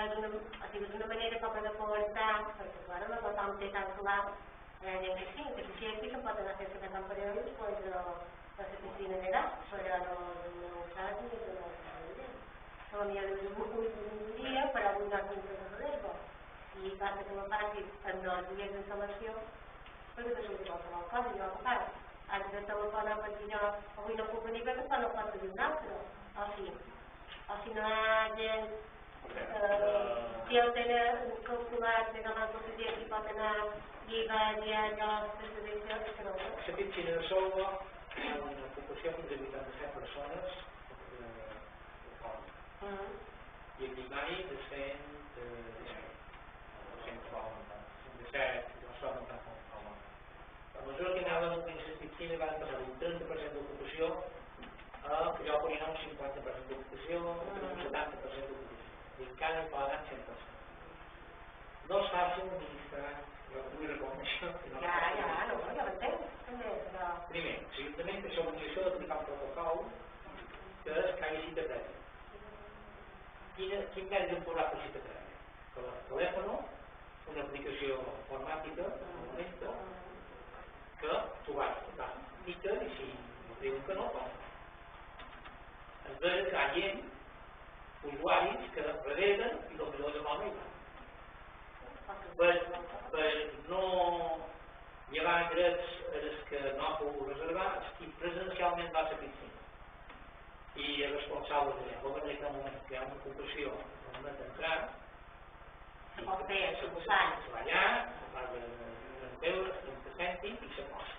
és una manera com de comentar, perquè clar, no tothom té tan clar. Hi ha gent que sí, que aquí se'n pot anar a fer el tan per ell després de la piscina de gas, però no ho saps ni que no ho saps. Però n'hi ha un dia per a un lloc dintre de reserva. I passa que no faci en 2 dies d'instal·lació perquè te surti qualsevol cosa. Jo què faig? Haig de telefonar perquè jo avui no puc venir perquè no pot venir un altre. O si no hi ha gent Si el tenen calculat, més o menys el que hi pot anar lligat i allò, la piscina de Solva hi ha una ocupació fins a 87 persones i el lligall de 117, no s'ha augmentat molt. A mesura que anàvem a les piscines van passar d'un 30% d'ocupació a allò que hi ha un 50% d'ocupació, un 70% d'ocupació. I encara hi poden 100%. No és fàcil administrar, jo vull reconèixer que no és fàcil. Ja m'entenc, també, però... Primer, l'Ajuntament té l'obligació d'aplicar un protocol que és que hi hagi cita prèvia. Quin mèrit em posar per cita prèvia? Que el telèfon, una aplicació informàtica, momento, que tu vas a cita i si no diuen que no, doncs. Es veu que hi ha gent, usuaris, que revelen i el millor de bona i per no llevar drets els que no han pogut reservar, i presencialment va a la piscina. I és responsable de l'allà. En aquest moment que hi ha una ocupació no permet entrar, se pot fer, suposant. Se va allà, se paga 30 euros, 30 cèntims i se posa.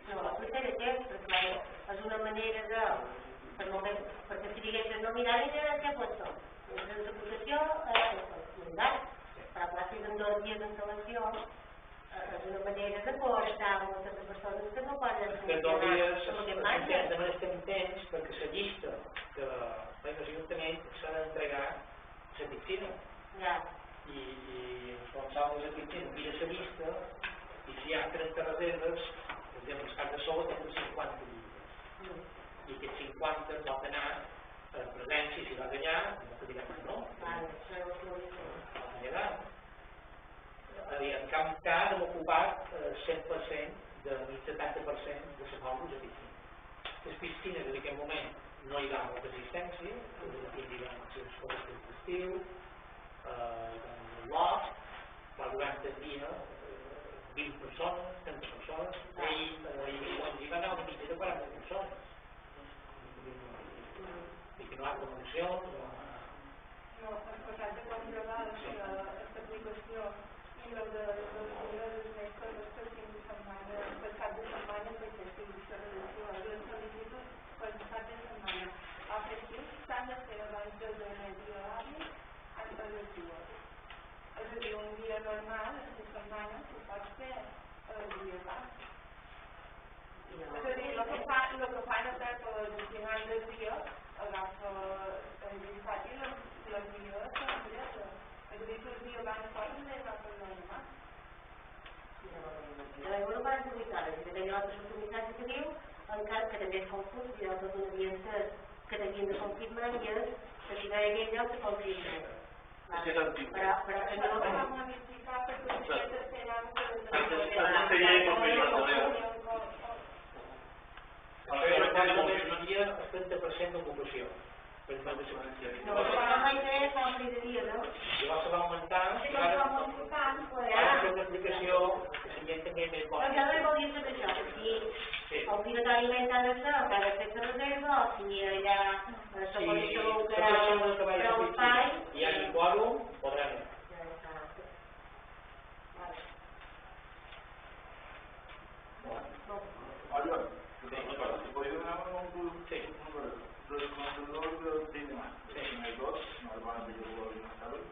No, el criteri perquè és una manera de... perquè si diguessin, no, mira, ara què pot ser? La reputació és mirar, però clar, si en 2 dies d'instal·lació és una manera de costar a moltes persones que no poden funcionar amb aquest marge. També estem temps perquè la llista que feien l'Ajuntament s'ha d'entregar a la piscina. I els responsables de la piscina mira la llista i si hi ha 30 reserves, per exemple, els caps de Sola tenen 50 llibres. I aquests 50 pot anar a presència, si vas allà, no te dirà mai no. En cap cas hem ocupat 100% de mig 70% de les aules de piscina. Les piscines en aquest moment no hi ha molta assistència, aquí hi ha les escoles d'estiu, el loft, va durant el dia 20 persones, 30 persones, i va anar una mitja de 40 persones. I que no hi ha comunicacions, no, el passat de comprovar aquesta aplicació i el de les mestres per cap de setmana perquè sigui la relació a les sol·licituds per cap de setmana. Efectius s'han de fer abans del darrer dia hàbil en relació. És a dir, un dia normal, en la setmana, s'ho pot fer el dia abans. És a dir, el que fan és que al final del dia agafa el llistat i l'envia a l'empresa. És a dir, que el dia abans poden anar per l'endemà. No van publicar, és a dir, altres oportunitats que diu, encara que també es confon, hi ha tot un ambients que t'havien de confirmar i és que si no hi havia lloc se confirma. Però no ho vam modificar perquè potser esperam que el dia 30% d'ocupació. No, però mai més fa un dia, no? Llavors se va augmentar, va fer una aplicació que seria també més bona. Però jo no volia saber això, si obligatòriament ha de ser, que ha de fer la reserva, o si allà s'aconsegut que prou espai... I hi ha quòrum, podrem. Oiga, ¿se puede donar un desconocedor del tema? Hay dos, normalment jo ho havia saben.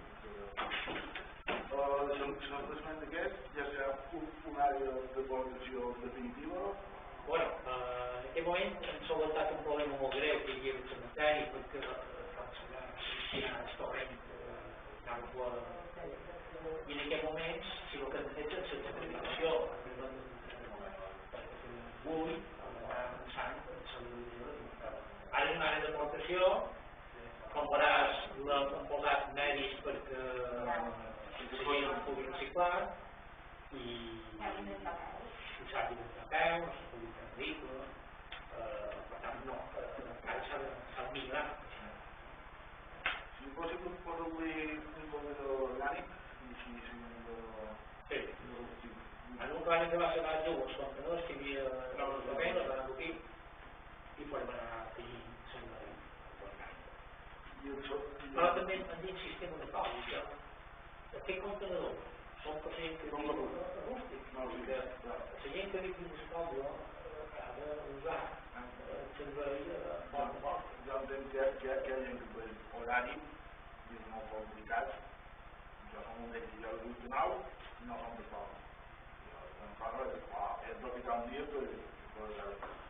Simplement aquest ja serà una àrea de valoració definitiva? Bueno, en aquest moment hem solventat un problema molt greu que hi havia al cementeri perquè hi ha el torrent i en aquest moment si el que hem fet és la determinació avui avançant en salut. Ara és una àrea d'aportació, com veuràs hem posat medis perquè la gent pugui reciclar i s'hagi d'entrar a peu, no se pugui fer vehicle, per tant no, encara s'ha de millorar. Si fos possible un contenidor orgànic, sí. En un plan que va ser a dues contenidors que hi havia noves de venda, van aquí i podem anar afegint sempre orgànic. I Però també hem d'insistir en una cosa, que aquest contenidor són per gent que viu rústic, que la gent que viu dins el poble ha d'usar el servei fort a fort. Jo entenc que hi ha gent que per horari és molt complicat. Jo som un d'ells, jo el 8 de 9 no som de poble. Jo em fa res, he d'aprofitar un dia per usar el poble.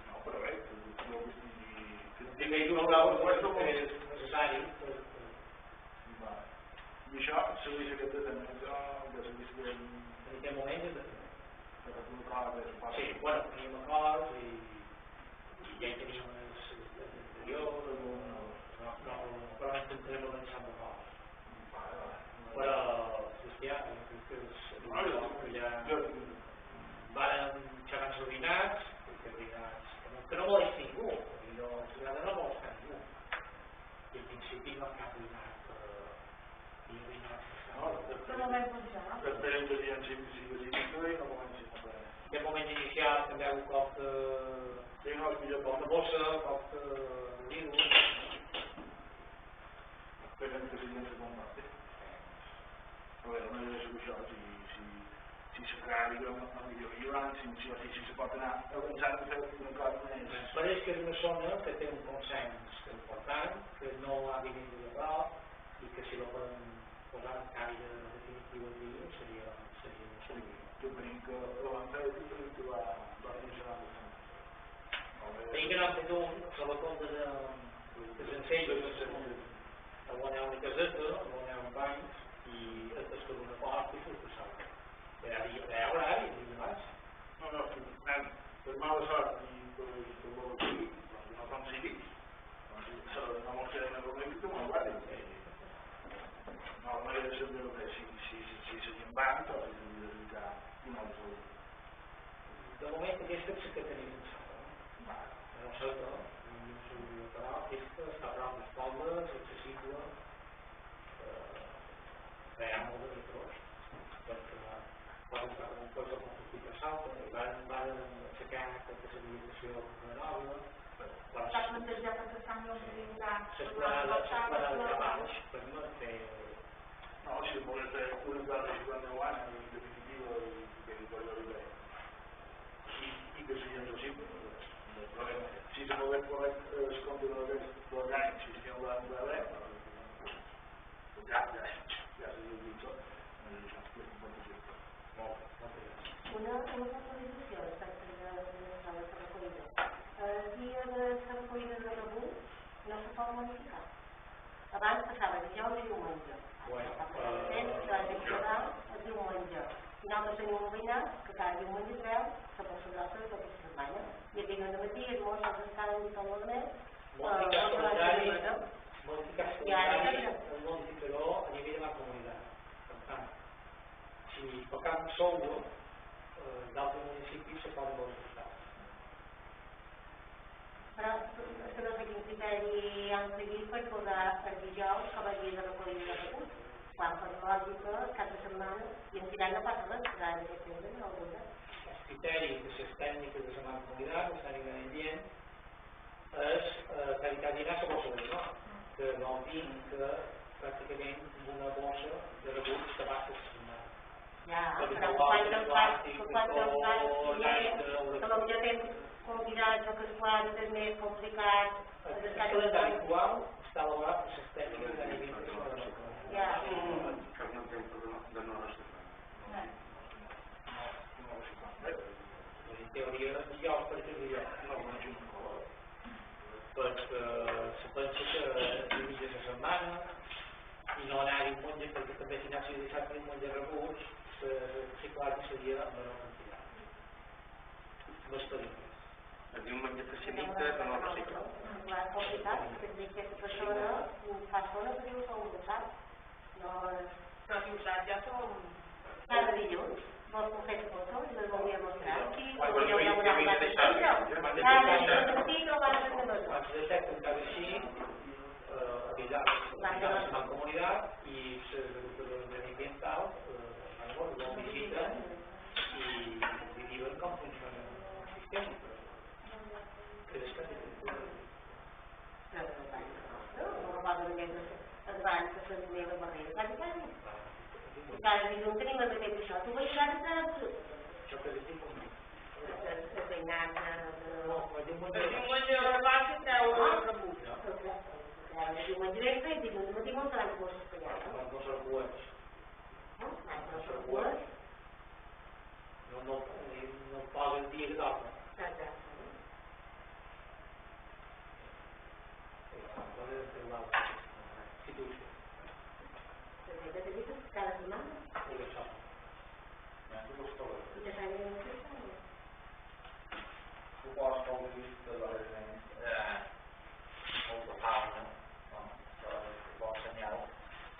No, però bé, que tingués un grau de puesto que és necessari. I això, serveix aquest de tenir de serveix de... En aquest moment és de tenir. Sí, bueno, teníem acords i ja hi teníem els anteriors, però intentarem avançar amb acords. Però, hòstia, que ja varen xerrar els ordinats, que no voleix ningú, i no vols fer ningú. I al principi no ha cap ordinat i ordinats però ben funcionat. Esperem que siguin cívica i no comencin a fer. En aquest moment inicial també hi ha un cop de bossa, un cop de riu. Esperem que siguin de contacte. A veure, no hi ha solució, si se farà, diguem, a millor, si se pot anar avançant a fer un cop més. Pareix que és una zona que té un consens important, que no ha vingut de prop i que si la poden posar en caire definitiu aquí seria una solució. Jo creiem que l'avançar de tot que va funcionar bastant. Tenim que anar fet sobretot des ensellos, a guanyar una caseta, a guanyar un banc i es per una part i surt a salta. Hi ha horari, i demà. No, per mala sort i per molt cívic, no som cívics, no mos quedem en el que m'ho guardin. No hi ha de ser que si seguim banc o si s'havia de dedicar una altra salut. De moment aquesta és la que tenim en salta. No sé però aquesta està a prop dels pobles, accessible, hi ha molt de retros, perquè poden estar com un cosa constructiva a salta, i van aixecar aquesta civilització renova. S'ha plantejat que s'estan organitzant s'esplanada de baix per no fer... No, si volem fer una entrada de 50 anys, en definitiva, que hi podria bé. I que sigui accessible. Si se poden poner els contenidors per any, si estiguem l'any de bé, ja seria el pitjor. Una puntualització respecte de la recollida. El dia de la recollida de rebut no se pot modificar. Abans passava dijous i diumenge. El diumenge. I nosaltres tenim un veïnat que cada diumenge treu la porció grossa de tota la setmana. I aquí no matí els mots els estan i tot el mes. Modificar el modificador a nivell de la comunitat. Per tant, si tocam solo, d'altres municipis se poden modificar. Però és que no sé quin criteri han seguit per posar el dijous com a dia de recollida de rebut. Quan per lògica, cada setmana, i en final no passa res, però en aquest temps no ho dura. Els criteris de les tècniques de la mancomunitat, que estan dient, és que dinar segons la no, que vol dir que pràcticament una bossa de rebuts que passa la setmana. Ja, però quan el cas, que potser tens convidats o que es quadre és més complicat. El calendari actual està elaborat per les tècniques a nivell de la ja. Que és un temps de no reciclar. En teoria, dijous per què dijous? No, no és un color. Perquè se pensa que diumenge de la setmana i no anar-hi un monge perquè també si anàs a dissabte un monge rebuts, reciclar seria amb menor quantitat. No es podria. El diumenge que s'imita que no recicla. Clar, és complicat, perquè aquesta persona fa zona que diu que ho sap. Però si ho saps ja som... Cada dilluns, vos confés fotos i les volia mostrar. Sí, Quan ho volia una havia altra deixat, cosa. Cada dilluns no vas a fer Quan se detecta un cas així, avisar la mancomunitat i els agricultors mediambientals ho visiten i diuen com funciona el sistema. Que és que abans que se'n diria la barrera, quasi. Cada dia no tenim el mateix això, tu veus ara Això que dic com el veïnat no, el diumenge a la base treu el rebut. el diumenge directe i dilluns al matí muntaran coses per allà. no s'arcuets. No s'arcuets. No paga el dia que toca. Exacte. Cada setmana? I ja s'han de Suposo que heu vist que darrerament molta fauna, això és bon senyal,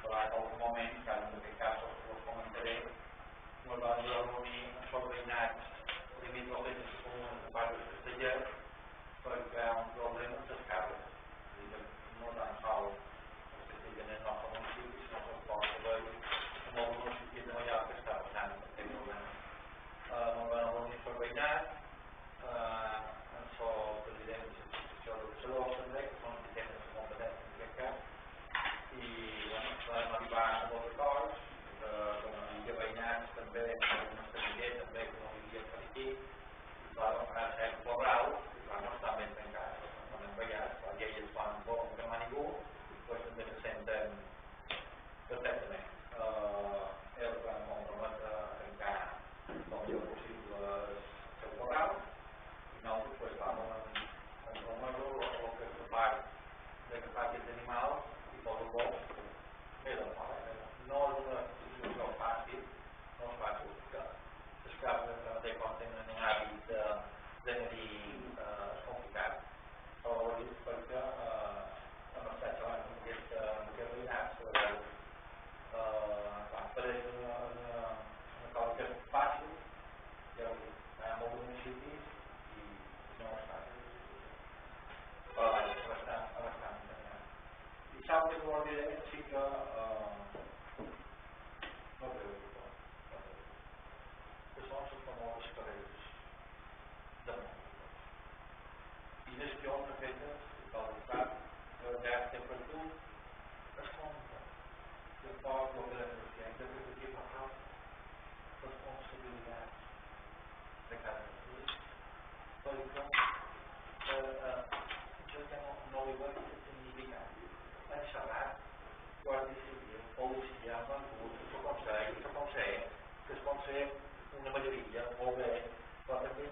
però en algun moment, que en aquest cas us comentaré, ens vam reunir amb els veïnats limítrofes de les comunes de Parc de Castellet perquè hi ha un problema amb les cabres. És a dir, no tan sols els que estiguen en el nostre municipi, sinó que es pot saber en molts municipis de Mallorca està passant aquest problema. Ens vam reunir amb els veïnats, amb el president de l'associació de caçadors també, que són els que tenen les competències en aquest cas, i vam arribar a molts acords, que hi havia veïnats també, un estranger també que no vivia per aquí, i vam anar a ser pobral, i vam estar ben tancats, no hem veïat, la llei es fan bon que no hi ha ningú, doncs també se senten perfectament. Ells van comprometre a tancar el millor possible el seu pobral, i nosaltres vam comprometre el que és la part d'agafar aquests animals i posar-los més a fora. No és una situació fàcil, no és fàcil, que les cabres de quan tenen un hàbit d'anar-hi complicat, però ho dic perquè hem estat xerrant amb aquest veïnat, que a vegades pareix una cosa que és fàcil, ja ho dic, hi ha molts municipis i no és fàcil, però és bastant enganyat. I sap que no diré, sí que no preocupa, que són les famoses carreres de mòbil. I gestions fetes del Estat, que ja estem per tu, es compta. I el poc el que denunciem, que aquí fa falta responsabilitats de cada dia. Perquè jo ja no li veig significat. Han xerrat, guàrdia civil, policia, bancut, el consell, que es conseller una majoria, molt bé, però també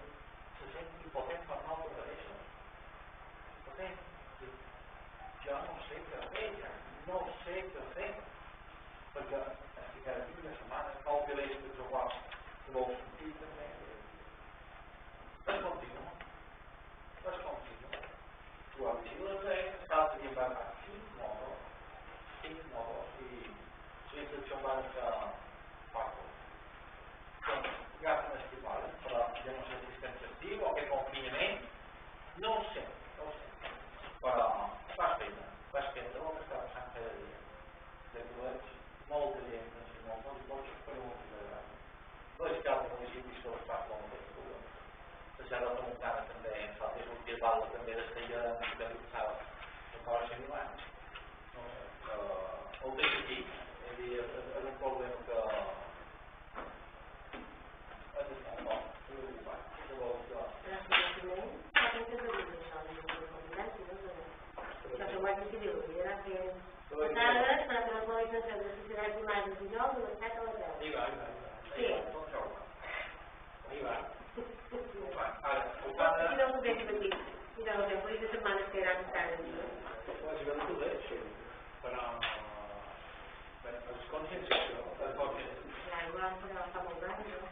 se sent impotent per nosaltres mateixos. Impotent. Jo no sé què fer, ja. No sé què fer. Perquè cada dia de setmana, el que veig que trobar, que vol sentir també. Es continua. Guàrdia civil es deia, estava tenint barbat 5 motos, i la instrucció va estar fàcil. Doncs ja se n'estipaven, però jo no sé si estem festiu o que confinament, no ho sé, però vas prendre el que està passant cada dia. De que veig molta gent, molts cotxes per un de gran. Veig que altres municipis que les fan molt més cures. La Serra de Montana també, falta sortir el Valde també d'Estella, que li passava de coses similars. No sé, el deixo aquí, és a dir, és un problema que és molt fort, preocupat, que vol que... Gràcies, aquesta és la convivència, la Guàrdia Civil, dirà que dades per a que les mobilitzacions de societats d'imatges de dijous de les 7 a les 10. Hi va. Sí. Hi va. Ara, I no ho deixi aquí. I no ho sé, per les setmanes que eren cada dia. Pues jo no t'ho veig, però és conscienciació. L'aigua fa molt mal, no?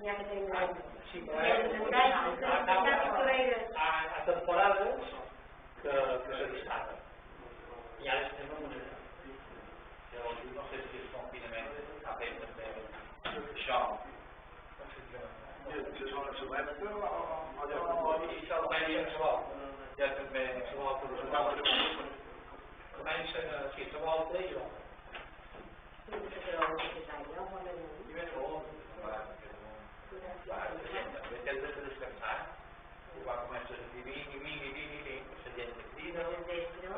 Ja que tenim... Sí, però a temporades que se distaguen. I ara estem en una... No sé si el confinament ha fet també això. Si són les soletes o I s'almeria ja també comença a la volta i jo. Sí, però necessària, o bona llum. i ben molt. També tens de descansar. Quan comences a dir, vini, la gent et crida,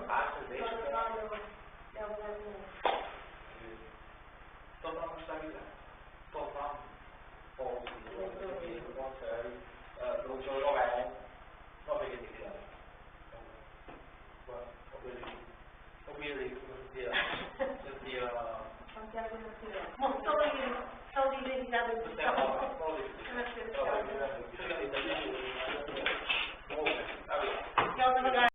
passa, deixa. sentia... Solidaritat